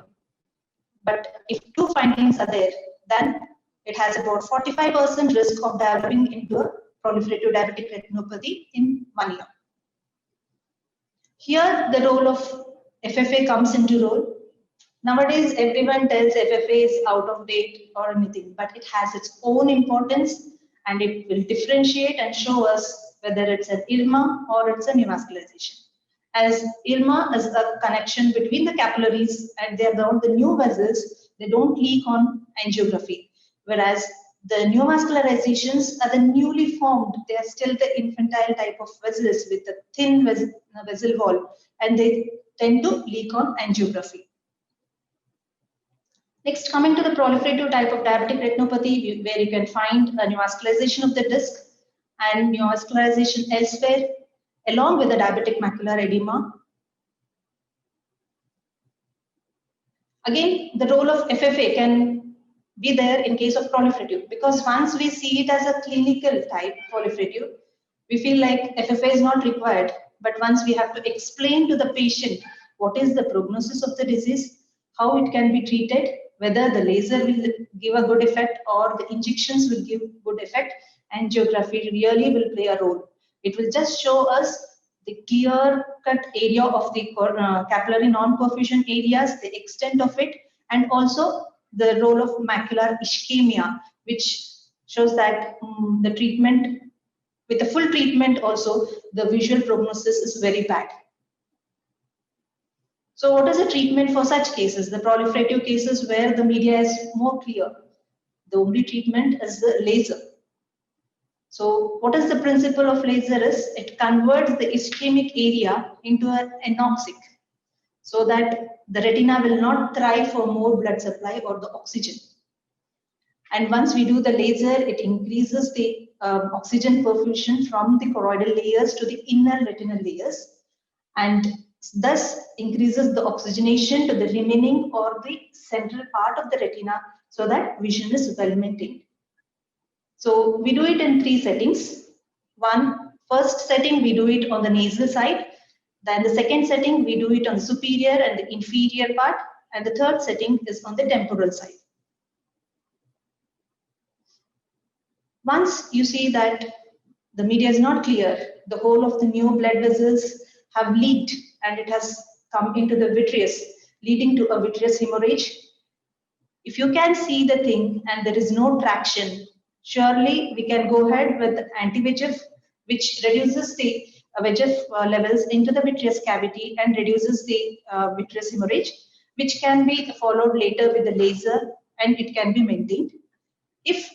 But if 2 findings are there, then it has about 45% risk of developing into a proliferative diabetic retinopathy in 1 year. Here, the role of FFA comes into role. Nowadays, everyone tells FFA is out of date or anything, but it has its own importance and it will differentiate and show us whether it's an ILMA or it's a neovascularization. As ILMA is a connection between the capillaries and they are the new vessels, they don't leak on angiography. Whereas the neovascularizations are the newly formed, they are still the infantile type of vessels with a thin vessel wall and they tend to leak on angiography. Next, coming to the proliferative type of diabetic retinopathy, where you can find a neovascularization of the disc and neovascularization elsewhere, along with the diabetic macular edema. Again, the role of FFA can be there in case of proliferative, because once we see it as a clinical type proliferative, we feel like FFA is not required. But once we have to explain to the patient what is the prognosis of the disease, how it can be treated, whether the laser will give a good effect or the injections will give good effect, angiography really will play a role. It will just show us the clear-cut area of the capillary non-perfusion areas, the extent of it, and also the role of macular ischemia, which shows that the treatment, with the full treatment also, the visual prognosis is very bad. So what is the treatment for such cases? The proliferative cases where the media is more clear. The only treatment is the laser. So what is the principle of laser is, it converts the ischemic area into an anoxic, so that the retina will not thrive for more blood supply or the oxygen. And once we do the laser, it increases the oxygen perfusion from the choroidal layers to the inner retinal layers, and thus increases the oxygenation to the remaining or the central part of the retina, so that vision is well maintained. So we do it in 3 settings. First setting, we do it on the nasal side. Then the second setting, we do it on the superior and the inferior part. And the third setting is on the temporal side. Once you see that the media is not clear, the whole of the new blood vessels have leaked and it has come into the vitreous, leading to a vitreous hemorrhage. If you can see the thing and there is no traction, surely we can go ahead with anti-VEGF, which reduces the VEGF levels into the vitreous cavity and reduces the vitreous hemorrhage, which can be followed later with the laser and it can be maintained. If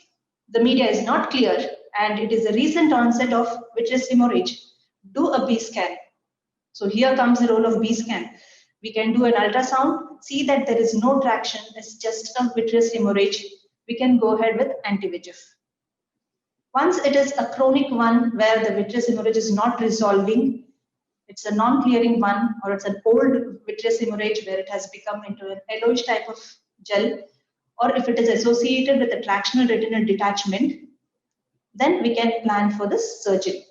the media is not clear and it is a recent onset of vitreous hemorrhage, do a B scan. So here comes the role of B scan. We can do an ultrasound, see that there is no traction, it's just a vitreous hemorrhage. We can go ahead with anti-VEGF. Once it is a chronic one where the vitreous hemorrhage is not resolving, it's a non-clearing one, or it's an old vitreous hemorrhage where it has become into an yellowish type of gel, or if it is associated with a tractional retinal detachment, then we can plan for this surgery.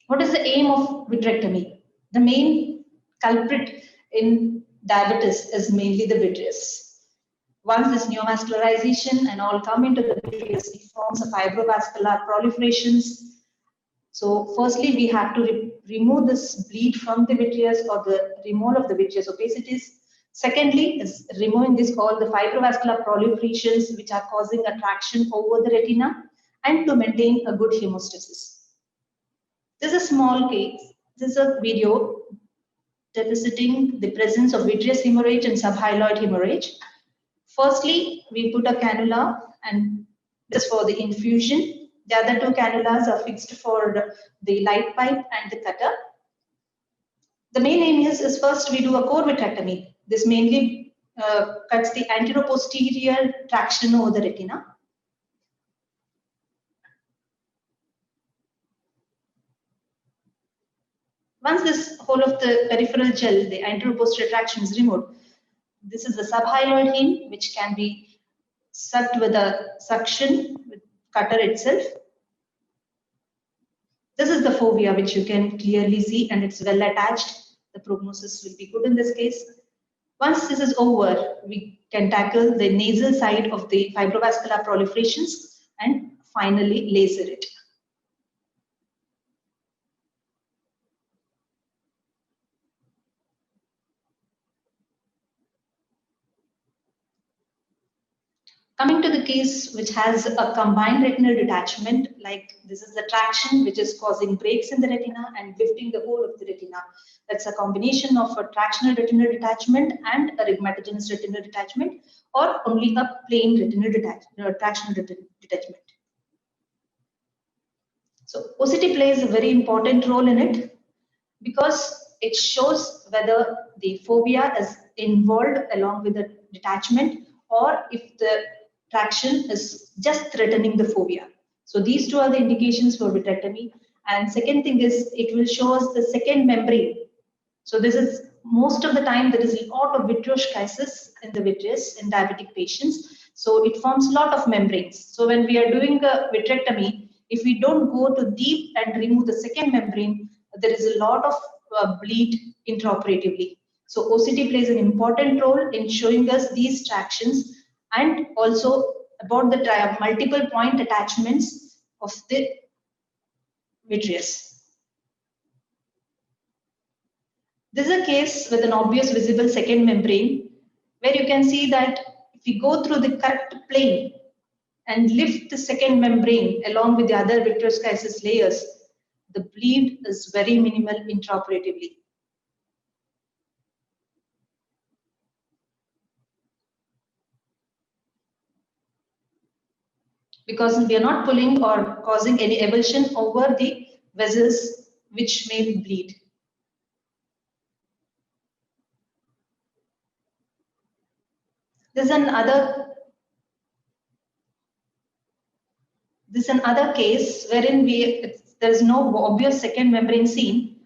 What is the aim of vitrectomy? The main culprit in diabetes is mainly the vitreous. Once this neovascularization and all come into the vitreous, it forms a fibrovascular proliferations. So firstly, we have to remove this bleed from the vitreous or the removal of the vitreous opacities. Secondly, is removing this all the fibrovascular proliferations which are causing a traction over the retina and to maintain a good hemostasis. This is a small case. This is a video demonstrating the presence of vitreous hemorrhage and subhyaloid hemorrhage. Firstly, we put a cannula and this for the infusion. The other 2 cannulas are fixed for the light pipe and the cutter. The main aim is first we do a core vitrectomy. This mainly cuts the anteroposterior traction over the retina. Once this whole of the peripheral gel, the anteroposterior traction is removed, this is the subhyaloid hem, which can be sucked with a suction with cutter itself. This is the fovea, which you can clearly see, and it's well attached. The prognosis will be good in this case. Once this is over, we can tackle the nasal side of the fibrovascular proliferations and finally laser it. Coming to the case which has a combined retinal detachment, like this is the traction which is causing breaks in the retina and lifting the whole of the retina. That's a combination of a tractional retinal detachment and a rhegmatogenous retinal detachment, or only a plain retinal tractional detachment. So OCT plays a very important role in it because it shows whether the fovea is involved along with the detachment, or if the traction is just threatening the fovea. So these two are the indications for vitrectomy. And second thing is it will show us the second membrane. So this is most of the time there is a lot of vitreoschissis in the vitreous in diabetic patients. So it forms a lot of membranes. So when we are doing a vitrectomy, if we don't go to deep and remove the second membrane, there is a lot of bleed intraoperatively. So OCT plays an important role in showing us these tractions and also about the multiple point attachments of the vitreous. This is a case with an obvious visible second membrane where you can see that if we go through the correct plane and lift the second membrane along with the other vitreoschissis layers, the bleed is very minimal intraoperatively. Because we are not pulling or causing any avulsion over the vessels which may bleed. This is another case wherein there is no obvious second membrane seen.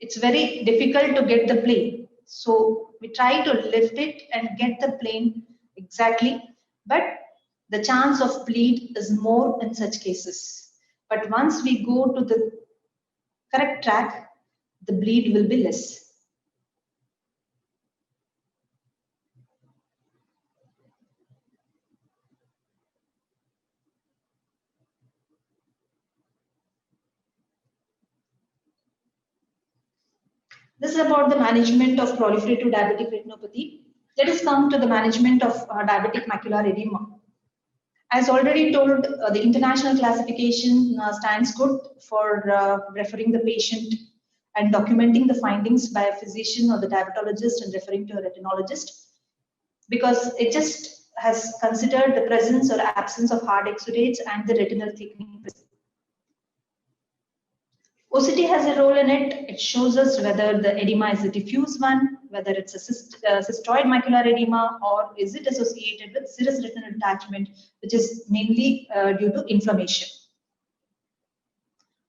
It's very difficult to get the plane. So we try to lift it and get the plane exactly, but the chance of bleed is more in such cases. But once we go to the correct track, the bleed will be less. This is about the management of proliferative diabetic retinopathy. Let us come to the management of diabetic macular edema. As already told, the international classification stands good for referring the patient and documenting the findings by a physician or the diabetologist and referring to a retinologist, because it just has considered the presence or absence of hard exudates and the retinal thickening. OCT has a role in it. It shows us whether the edema is a diffuse one, whether it's a cystoid macular edema, or is it associated with serous retinal detachment, which is mainly due to inflammation.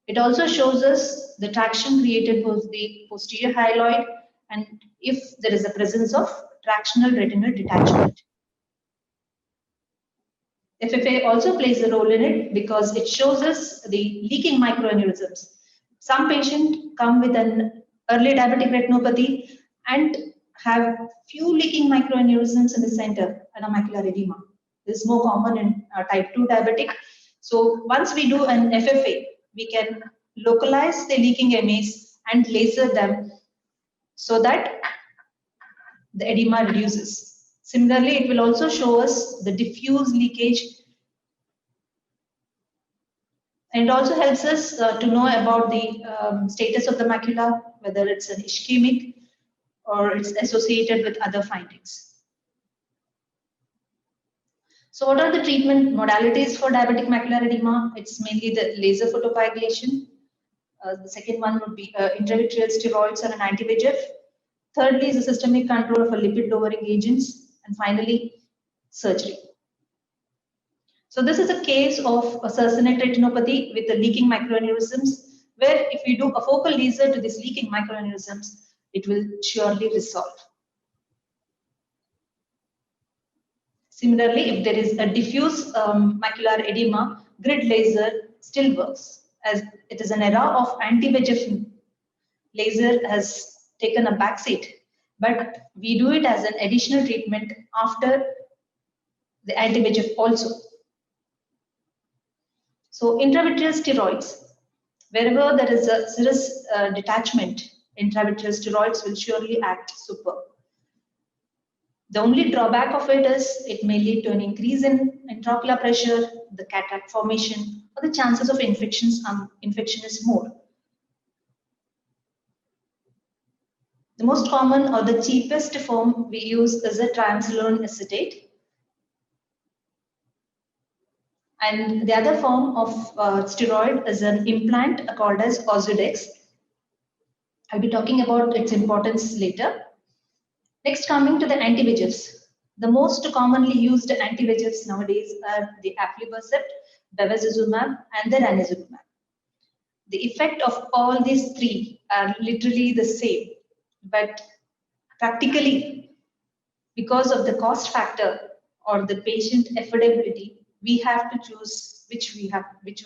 It also shows us the traction created with the posterior hyaloid and if there is a presence of tractional retinal detachment. FFA also plays a role in it because it shows us the leaking microaneurysms. Some patients come with an early diabetic retinopathy and have few leaking microaneurysms in the center and a macular edema. This is more common in type 2 diabetic. So once we do an FFA, we can localize the leaking MAs and laser them so that the edema reduces. Similarly, it will also show us the diffuse leakage. And it also helps us to know about the status of the macula, whether it's an ischemic or it's associated with other findings. So what are the treatment modalities for diabetic macular edema? It's mainly the laser photocoagulation. The second one would be intravitreal steroids or an anti-VEGF. Thirdly is the systemic control of a lipid lowering agents. And finally, surgery. So this is a case of a succinate retinopathy with the leaking microaneurysms, where if we do a focal laser to these leaking microaneurysms, it will surely resolve. Similarly, if there is a diffuse macular edema, grid laser still works, as it is an era of anti-VEGF. Laser has taken a backseat, but we do it as an additional treatment after the anti-VEGF also. So intravitreal steroids, wherever there is a serous detachment, intravitreal steroids will surely act super. The only drawback of it is it may lead to an increase in intraocular pressure, the cataract formation, or the chances of infection is more. The most common or the cheapest form we use is a triamcinolone acetate. And the other form of steroid is an implant called as Ozurdex. I'll be talking about its importance later. Next, coming to the anti-VEGFs. The most commonly used anti-VEGFs nowadays are the aflibercept, bevacizumab, and the ranibizumab. The effect of all these three are literally the same, but practically, because of the cost factor or the patient affordability, we have to choose which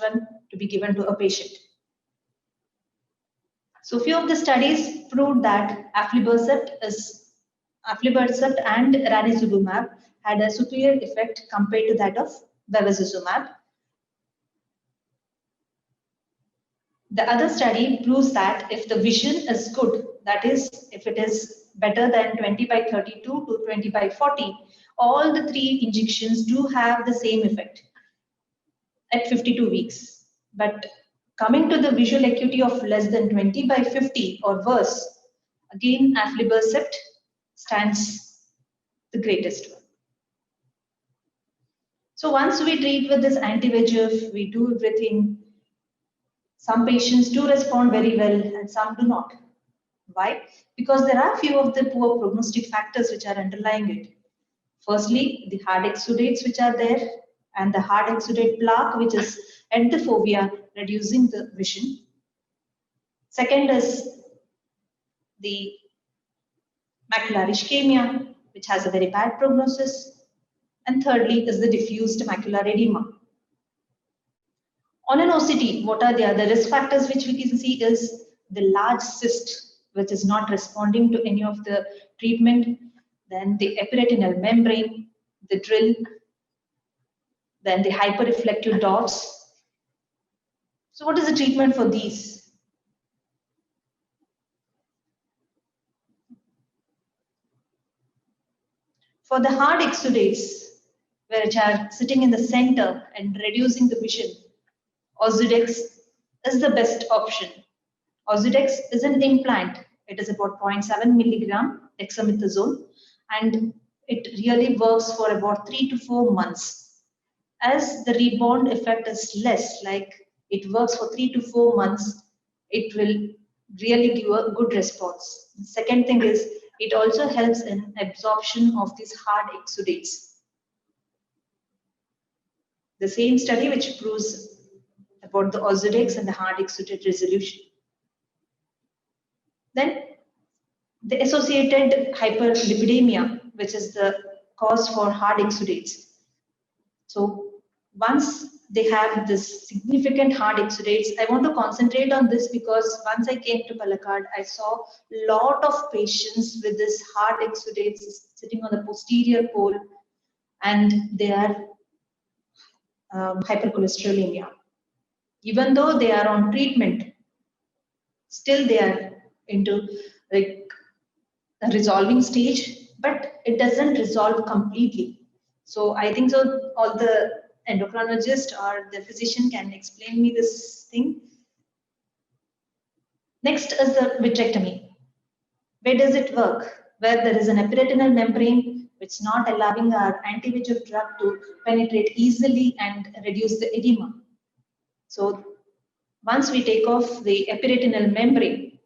one to be given to a patient. So few of the studies proved that aflibercept and ranibizumab had a superior effect compared to that of bevacizumab. The other study proves that if the vision is good, that is, if it is better than 20/32 to 20/40, all the three injections do have the same effect at 52 weeks. But coming to the visual acuity of less than 20/50 or worse, again, aflibercept stands the greatest one. So once we treat with this anti-VEGF, we do everything. Some patients do respond very well and some do not. Why? Because there are few of the poor prognostic factors which are underlying it. Firstly, the hard exudates which are there, and the hard exudate plaque which is at the fovea, reducing the vision. Second is the macular ischemia, which has a very bad prognosis. And thirdly is the diffused macular edema. On an OCT, what are the other risk factors which we can see is the large cyst, which is not responding to any of the treatment, then the epiretinal membrane, the drill, then the hyperreflective dots. So what is the treatment for these? For the hard exudates, which are sitting in the center and reducing the vision, Ozurdex is the best option. Ozurdex is an implant. It is about 0.7 milligram dexamethasone, and it really works for about 3 to 4 months. As the rebound effect is less, like it works for 3 to 4 months, it will really give a good response. The second thing is it also helps in absorption of these hard exudates. The same study which proves about the Ozurdex and the hard exudate resolution. Then the associated hyperlipidemia, which is the cause for hard exudates. So once they have this significant hard exudates, I want to concentrate on this because once I came to Palakkad, I saw a lot of patients with this hard exudates sitting on the posterior pole, and they are hypercholesterolemia. Even though they are on treatment, still they are into like a resolving stage, but it doesn't resolve completely. So I think so all the endocrinologist or the physician can explain me this thing. Next is the vitrectomy. Where does it work? Where there is an epiretinal membrane which is not allowing our anti-VEGF drug to penetrate easily and reduce the edema. So once we take off the epiretinal membrane,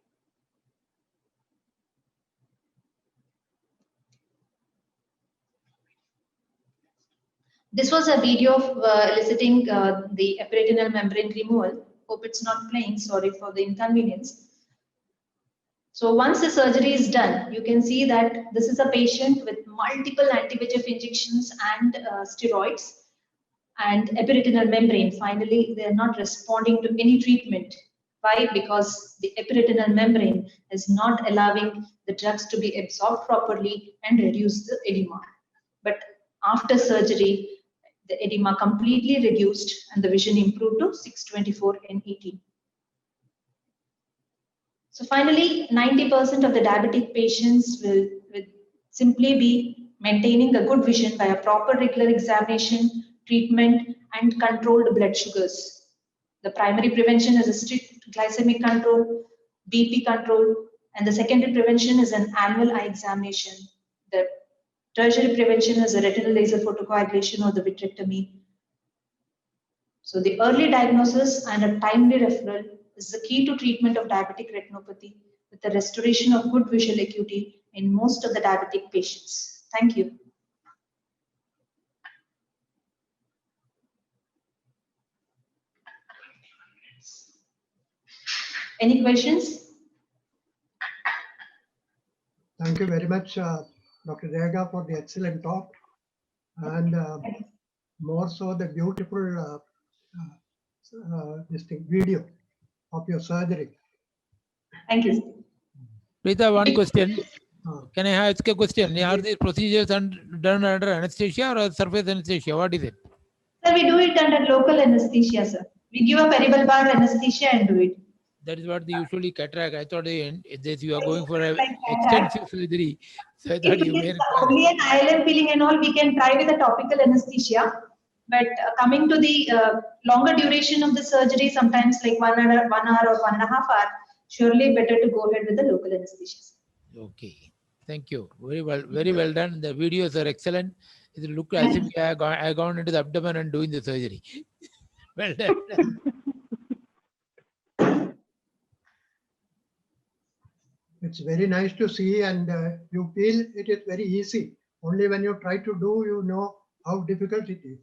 this was a video of eliciting the epiretinal membrane removal. Hope it's not playing, sorry for the inconvenience. So once the surgery is done, you can see that this is a patient with multiple anti-VEGF injections and steroids and epiretinal membrane. Finally, they are not responding to any treatment. Why? Because the epiretinal membrane is not allowing the drugs to be absorbed properly and reduce the edema. But after surgery, the edema completely reduced and the vision improved to 624 and 18. So finally, 90% of the diabetic patients will simply be maintaining a good vision by a proper regular examination, treatment, and controlled blood sugars. The primary prevention is a strict glycemic control, BP control, and the secondary prevention is an annual eye examination. The tertiary prevention is a retinal laser photocoagulation or the vitrectomy. So the early diagnosis and a timely referral is the key to treatment of diabetic retinopathy with the restoration of good visual acuity in most of the diabetic patients. Thank you. Any questions? Thank you very much, Dr. Rega, for the excellent talk, and more so the beautiful video of your surgery. Thank you. Preeta, one question. Uh, Can I ask a question? Are these procedures done under anesthesia or surface anesthesia? What is it? Sir, we do it under local anesthesia, sir. We give a peribal bar anesthesia and do it. That is what they usually cataract. I thought you are going for an Like cataract. extensive surgery. So I thought If you it may is require. only an ILM peeling and all, we can try with a topical anesthesia. But coming to the longer duration of the surgery, sometimes like 1 hour or 1.5 hours, surely better to go ahead with the local anesthesia. Okay. Thank you. Very well done. The videos are excellent. It looked as if I gone into the abdomen and doing the surgery. Well done. It's very nice to see, and you feel it is very easy. Only when you try to do, you know how difficult it is.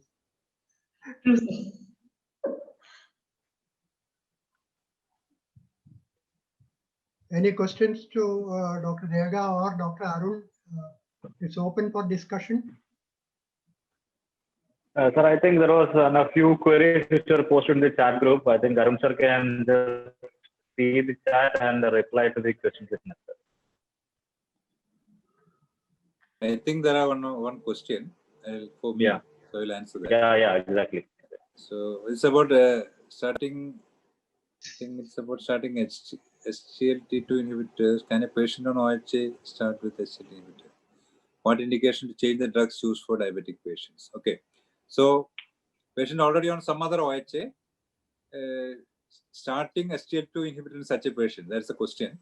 True, sir. Any questions to Dr. Rega or Dr. Arun? It's open for discussion. Sir, I think there was a few queries which were posted in the chat group. I think Arun sir can see the chat and reply to the questions. I think there are one question for me. Yeah. So I will answer that. Yeah, exactly. So it's about starting. I think it's about starting SGLT2 inhibitors. Can a patient on OHA start with SGLT inhibitor? What indication to change the drugs used for diabetic patients? Okay, so patient already on some other OHA, starting SGLT2 inhibitor in such a patient. That's the question.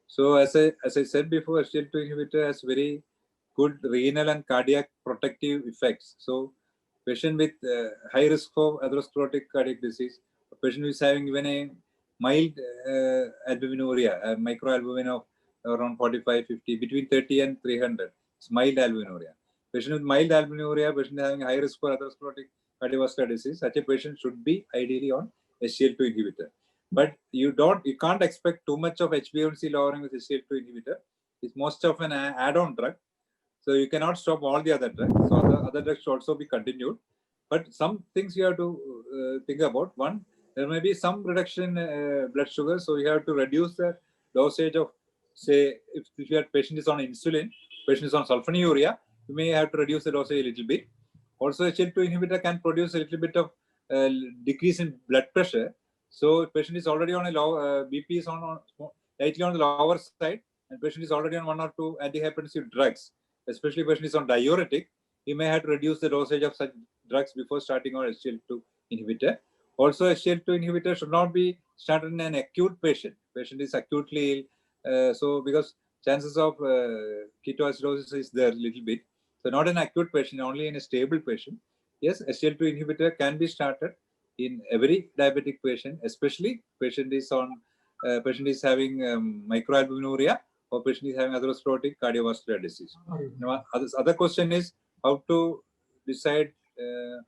So as I said before, SGLT2 inhibitor has very good renal and cardiac protective effects. So patient with high risk for atherosclerotic cardiac disease, a patient who is having even a mild albuminuria, a microalbumin of around 45, 50, between 30 and 300. It's mild albuminuria. Patient with mild albuminuria, patient having high risk for atherosclerotic cardiovascular disease, such a patient should be ideally on SGLT2 inhibitor. But you can't expect too much of HbA1c lowering with SGLT2 inhibitor. It's most of an add-on drug. So you cannot stop all the other drugs. So the other drugs should also be continued. But some things you have to think about. One, there may be some reduction in blood sugar. So you have to reduce the dosage of, say, if your patient is on insulin, patient is on sulfonylurea, you may have to reduce the dosage a little bit. Also, SGLT2 inhibitor can produce a little bit of decrease in blood pressure. So if patient is already on a low, BP is on slightly on the lower side, and patient is already on 1 or 2 antihypertensive drugs, especially patient is on diuretic, you may have to reduce the dosage of such drugs before starting on SGLT2 inhibitor. Also, SGLT2 inhibitor should not be started in an acute patient. Patient is acutely ill, so because chances of ketoacidosis is there a little bit. So not an acute patient, only in a stable patient. Yes, SGLT2 inhibitor can be started in every diabetic patient, especially patient is having microalbuminuria or patient is having atherosclerotic cardiovascular disease. Now, other question is how to decide.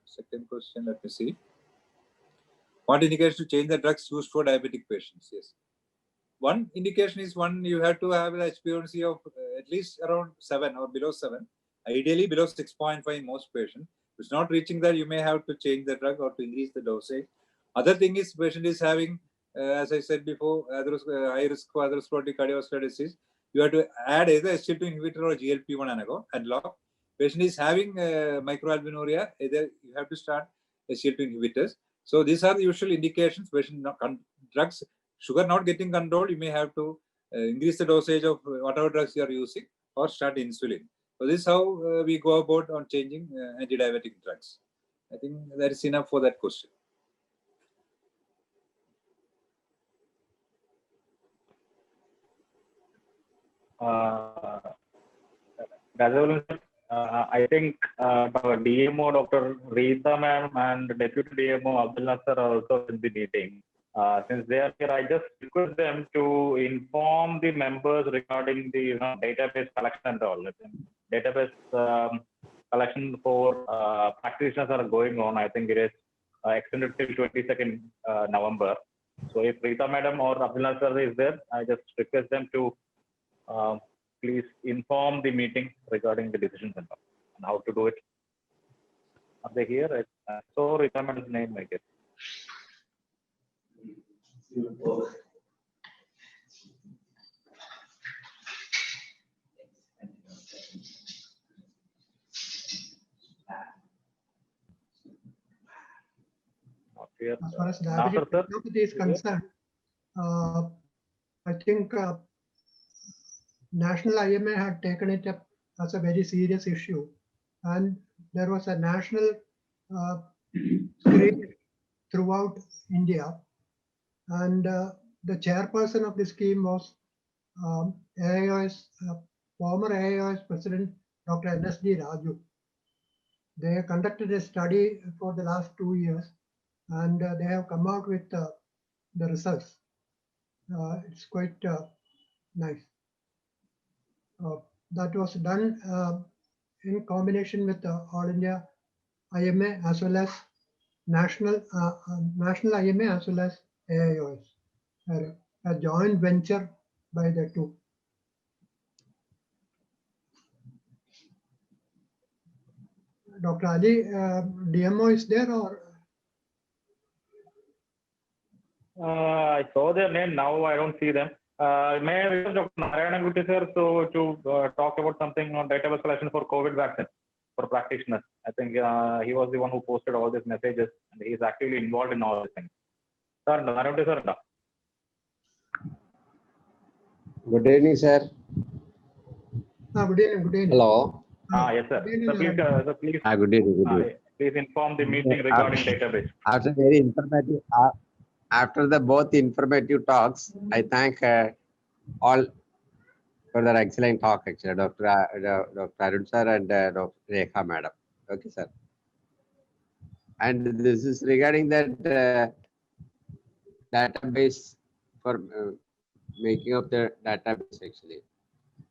Second question, let me see. What indicates to change the drugs used for diabetic patients? Yes. One indication is you have to have an HbA1c of at least around 7 or below 7. Ideally below 6.5 in most patients. If it's not reaching that, you may have to change the drug or to increase the dosage. Other thing is patient is having, as I said before, high risk for atherosclerotic cardiovascular disease. You have to add either SGLT2 inhibitor or GLP-1 analog. Patient is having microalbuminuria, either you have to start SGLT2 inhibitors. So these are the usual indications. Patient drugs, sugar not getting controlled, you may have to increase the dosage of whatever drugs you are using or start insulin. So this is how we go about on changing anti-diabetic drugs. I think that is enough for that question. I think DMO Dr. Rita ma'am and Deputy DMO Abdul Nasser are also in the meeting. Since they are here, I just request them to inform the members regarding the database collection and all. Database collection for practitioners are going on. I think it is extended till 22nd November. So if Rita madam or Abdul Nasser is there, I just request them to please inform the meeting regarding the decisions and how to do it. Are they here? So Rita madam's name, I guess. Not here. As far as Nasser, diabetic sir? retinopathy is concerned, I think National IMA had taken it up as a very serious issue, and there was a national screen throughout India, and the chairperson of the scheme was AIOS, former AIOS president Dr. NSD Raju. They conducted a study for the last 2 years, and they have come out with the results. It's quite nice. That was done in combination with the All India IMA as well as National IMA as well as AIOS, a joint venture by the two. Dr. Ali, DMO is there or? I saw their name, now I don't see them. May I request Dr. Narayana Gutti sir to talk about something on database collection for COVID vaccine for practitioners? I think he was the one who posted all these messages and he is actively involved in all these things. Sir, Narayana Gutti sir. Good evening, sir. Good evening. Good evening. Hello. Yes, sir. Good evening, So please, Good evening. Good evening. please inform the meeting regarding database. After very informative, after the both informative talks, I thank all for their excellent talk. Actually, Dr. Arun sir and Dr. Rekha madam. Okay, sir. And this is regarding that database for making of the database actually.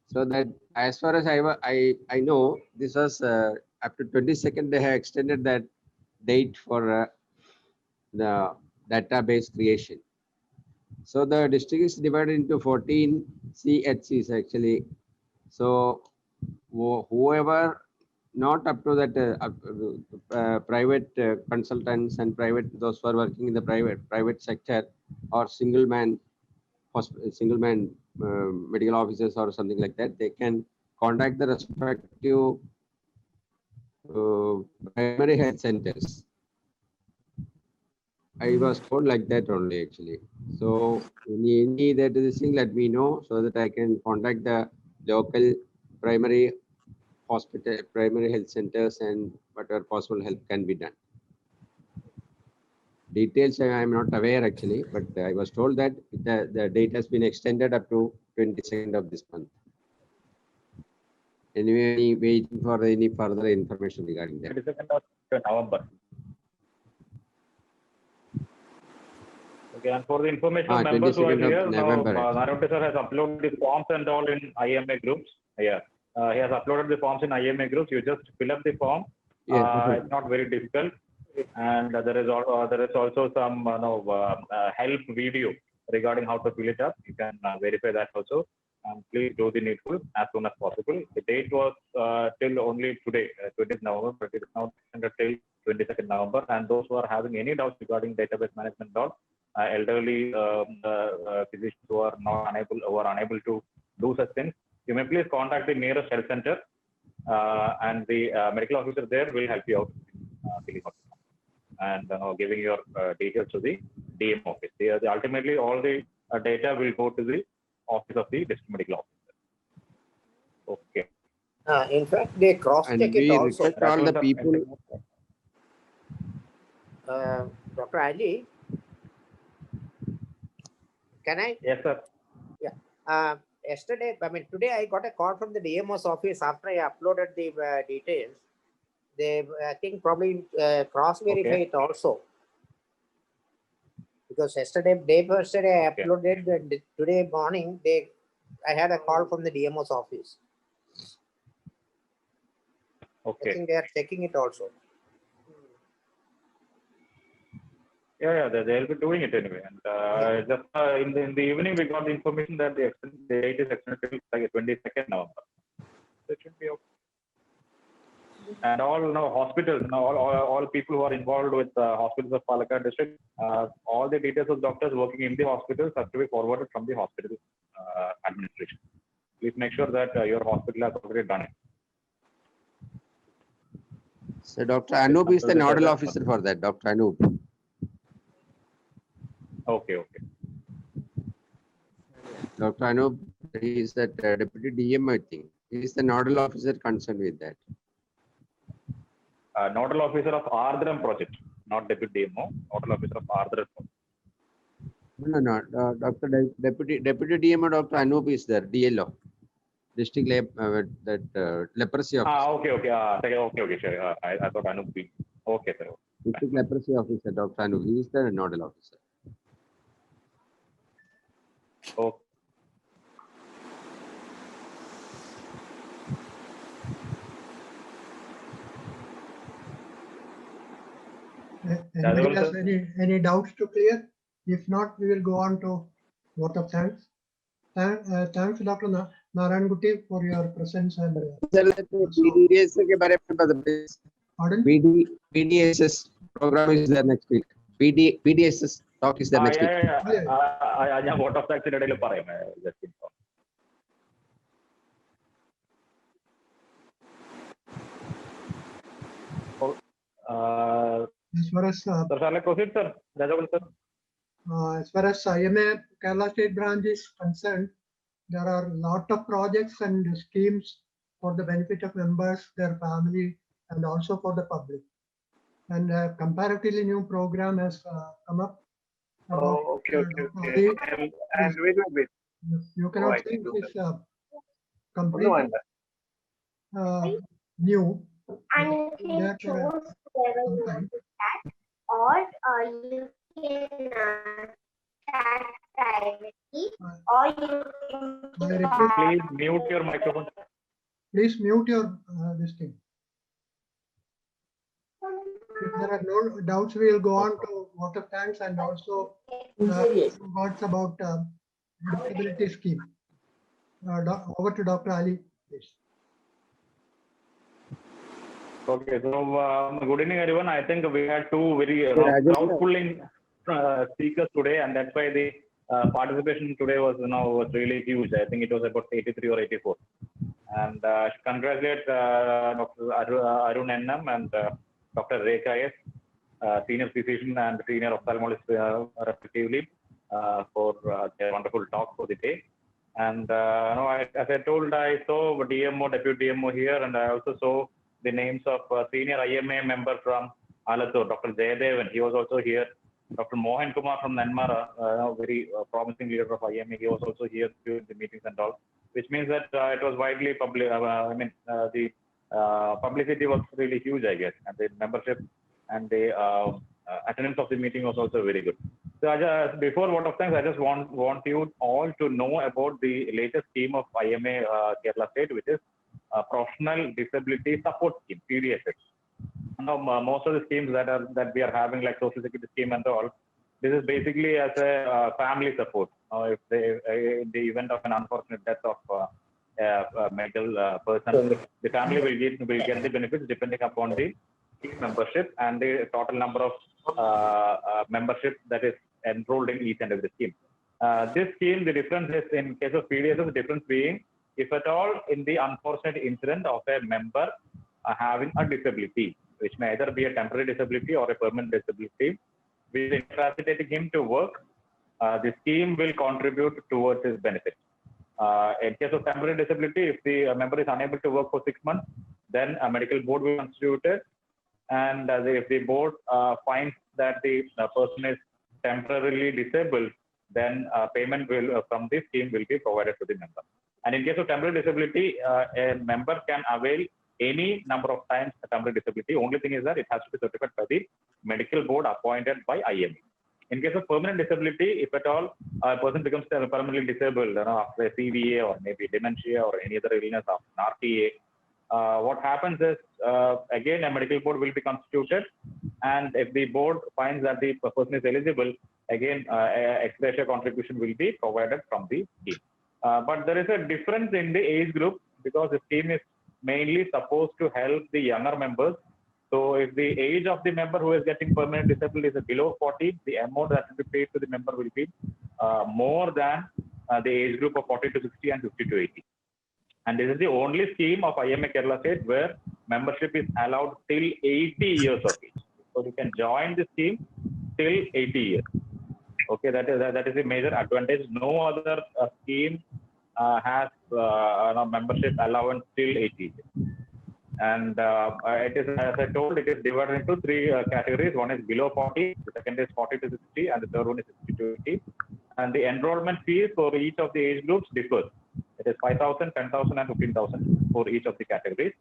So that as far as I know, this was up to 22nd, they have extended that date for the database creation. So the district is divided into 14 CHCs actually. So whoever not up to that private consultants and those who are working in the private sector or single man medical officers or something like that, they can contact the respective primary health centers. I was told like that only actually. So any that is thing, let me know so that I can contact the local primary hospital, primary health centers, and whatever possible help can be done. Details I am not aware actually, but I was told that the date has been extended up to 22nd of this month. Anyway, waiting for any further information regarding that. 22nd of November. Okay, and for the information members who are here, Narayana sir has uploaded the forms and all in IMA groups. Yeah, he has uploaded the forms in IMA groups. You just fill up the form. It's not very difficult. And there is also some help video regarding how to fill it up. You can verify that also. And please do the needful as soon as possible. The date was till only today, 20th November, but it is now extended till 22nd November. And those who are having any doubts regarding database management or elderly physicians who are unable to do such things, you may please contact the nearest health center, and the medical officer there will help you out and giving your details to the DM office. Ultimately, all the data will go to the office of the district medical officer. Okay. In fact, they cross-check And it we also. request all the people. Dr. Ali, can I? Yes, sir. Yesterday, today I got a call from the DMO's office after I uploaded the details. They, I think, probably cross-verify it also. Because yesterday, day first day I uploaded, and today morning, I had a call from the DMO's office. Okay. I think they are checking it also. Yeah, they'll be doing it anyway. And just in the evening, we got the information that the date is extended till like 22nd November. So it should be okay. And all hospitals, all people who are involved with hospitals of Palakkad district, all the details of doctors working in the hospitals have to be forwarded from the hospital administration. Please make sure that your hospital has already done it. So Dr. Anoop is the nodal officer for that, Dr. Anoop. Okay. Dr. Anoop, he is the deputy DM, I think. He is the nodal officer concerned with that. Nodal officer of Ardhram project, not deputy DMO, nodal officer of Ardhram project. No. Dr. Deputy DMO, Dr. Anoop is there, DLO. District leprosy officer. Okay, sure. I thought Anoop be. Okay, sir. District leprosy officer, Dr. Anoop. He is the nodal officer. Okay. Anybody has any doubts to clear? If not, we will go on to vote of thanks. Thanks, Dr. Narayangutti, for your presence and. Pardon? BDSS program is there next week. BDSS talk is there next week. I vote of thanks in a just inform. As far as Sir, shall I proceed, sir? as far as IMA Kerala State Branch is concerned, there are a lot of projects and schemes for the benefit of members, their family, and also for the public. And a comparatively new program has come up. Okay. And wait. You cannot say it is completely new. And you can choose whether you want to start or you can start privately or you can Please mute your microphone. Please mute your this thing. If there are no doubts, we will go on to vote of thanks and also words about disability scheme. Over to Dr. Ali, please. Okay, so good evening, everyone. I think we had two very crowd-pulling speakers today, and that's why the participation today was really huge. I think it was about 83 or 84. And congratulate Dr. Arun Ennam and Dr. Rekha S, senior physician and senior ophthalmologist respectively, for their wonderful talk for the day. And as I told, I saw DMO, deputy DMO here, and I also saw the names of senior IMA member from Alathur, Dr. Jayadevan. He was also here. Dr. Mohan Kumar from Nanmara, very promising leader of IMA. He was also here during the meetings and all, which means that it was widely public. The publicity was really huge, I guess, and the membership and the attendance of the meeting was also very good. So before vote of thanks, I just want you all to know about the latest scheme of IMA Kerala State, which is Professional Disability Support Scheme, PDSS. Most of the schemes that we are having, like Social Security scheme and all, this is basically as a family support. If in the event of an unfortunate death of a medical person, the family will get the benefits depending upon the scheme membership and the total number of membership that is enrolled in each and every scheme. This scheme, the difference is in case of PDSS, the difference being, if at all in the unfortunate incident of a member having a disability, which may either be a temporary disability or a permanent disability, with incapacitating him to work, the scheme will contribute towards his benefit. In case of temporary disability, if the member is unable to work for 6 months, then a medical board will be constituted. And if the board finds that the person is temporarily disabled, then payment will from this scheme will be provided to the member. And in case of temporary disability, a member can avail any number of times a temporary disability. Only thing is that it has to be certified by the medical board appointed by IMA. In case of permanent disability, if at all a person becomes permanently disabled, after a CVA or maybe dementia or any other illness of an RTA, what happens is, again, a medical board will be constituted. And if the board finds that the person is eligible, again, ex gratia contribution will be provided from the scheme. But there is a difference in the age group because the scheme is mainly supposed to help the younger members. So if the age of the member who is getting permanent disability is below 40, the amount that will be paid to the member will be more than the age group of 40 to 60 and 50 to 80. And this is the only scheme of IMA Kerala State where membership is allowed till 80 years of age. So you can join the scheme till 80 years. Okay, that is a major advantage. No other scheme has membership allowance till 80 years. And it is, as I told, it is divided into 3 categories. One is below 40, the second is 40 to 60, and the third one is 60 to 80. And the enrollment fees for each of the age groups differs. It is 5,000, 10,000, and 15,000 for each of the categories.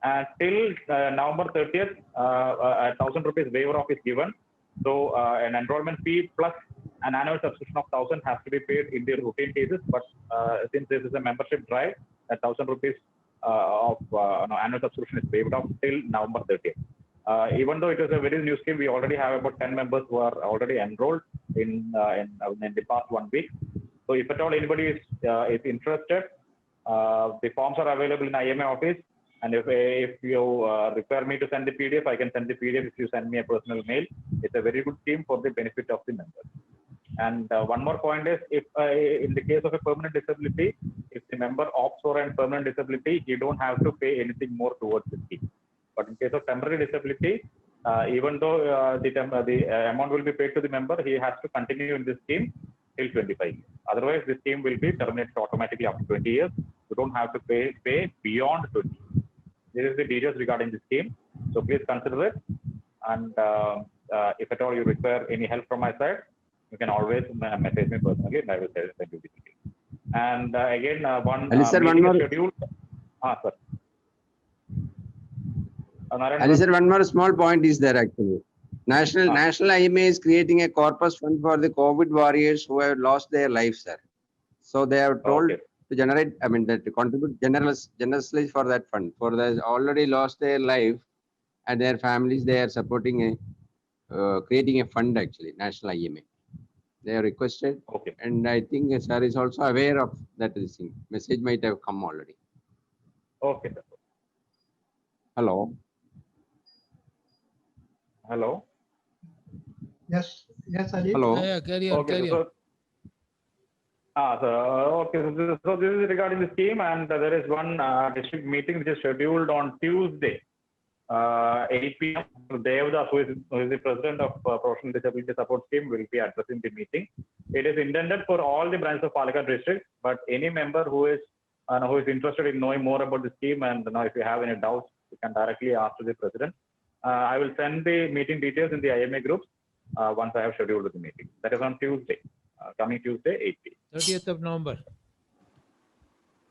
And till November 30th, 1,000 rupees waiver off is given. So an enrollment fee plus an annual subscription of 1,000 has to be paid in the routine cases. But since this is a membership drive, 1,000 rupees of annual subscription is waived off till November 30th. Even though it is a very new scheme, we already have about 10 members who are already enrolled in the past 1 week. So if at all anybody is interested, the forms are available in IMA office. And if you require me to send the PDF, I can send the PDF if you send me a personal mail. It's a very good scheme for the benefit of the members. And one more point is, if in the case of a permanent disability, if the member opts for a permanent disability, he don't have to pay anything more towards the scheme. But in case of temporary disability, even though the amount will be paid to the member, he has to continue in this scheme till 25 years. Otherwise, the scheme will be terminated automatically after 20 years. You don't have to pay beyond 20 years. This is the details regarding the scheme. So please consider it. And if at all you require any help from my side, you can always message me personally and I will send you the details. And again, one more schedule. Sir. Sir, one more small point is there actually. National IMA is creating a corpus fund for the COVID warriors who have lost their lives, sir. So they are told to generate, to contribute generously for that fund. For those already lost their life and their families, they are supporting creating a fund actually, National IMA. They are requested. And I think sir is also aware of that thing. Message might have come already. Okay, sir. Hello. Hello. Yes, Ali. Hello. Carry on, carry on. So this is regarding the scheme, and there is one district meeting which is scheduled on Tuesday, 8 p.m. Devdas, who is the president of Professional Disability Support Scheme, will be addressing the meeting. It is intended for all the branches of Palakkad district, but any member who is interested in knowing more about the scheme, and if you have any doubts, you can directly ask to the president. I will send the meeting details in the IMA groups once I have scheduled the meeting. That is on Tuesday, coming Tuesday, 8 p.m. 30th of November.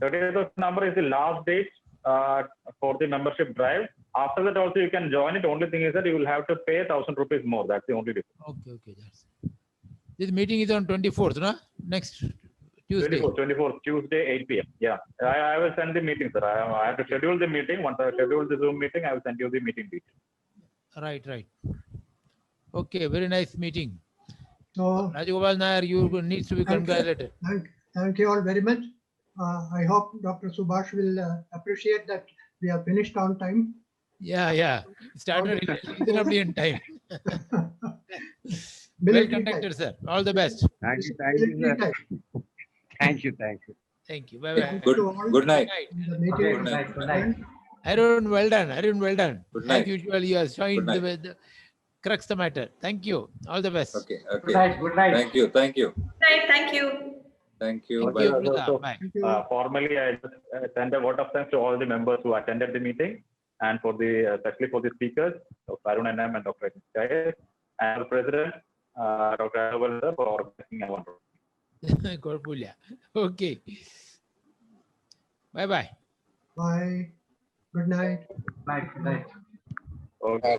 30th of November is the last date for the membership drive. After that also you can join it. Only thing is that you will have to pay 1,000 rupees more. That's the only difference. Okay. This meeting is on 24th, no? Next Tuesday. 24th, Tuesday, 8 p.m. Yeah, I will send the meeting, sir. I have to schedule the meeting. Once I schedule the Zoom meeting, I will send you the meeting details. Right. Okay, very nice meeting. So, Rajagopal Nair, you need to be congratulated. Thank you all very much. I hope Dr. Subhash will appreciate that we have finished on time. Yeah. Started reasonably in time. Well conducted, sir. All the best. Thank you, sir. Thank you. Thank you. Bye-bye. Good night. Good night. Arun, well done. Good night. As usual, you are showing the crux the matter. Thank you. All the best. Okay. Good night. Thank you. Right, thank you. Thank you. Thank Bye. you, So, brother. Bye. formally, I just send a vote of thanks to all the members who attended the meeting, and for the especially for the speakers, Dr. Arun N.M. and Dr. Jayes, and the president, Dr. Anuval, for organizing a wonderful. കുഴപ്പമില്ല. Okay. Bye bye. Bye. Good night. Right, right. Okay.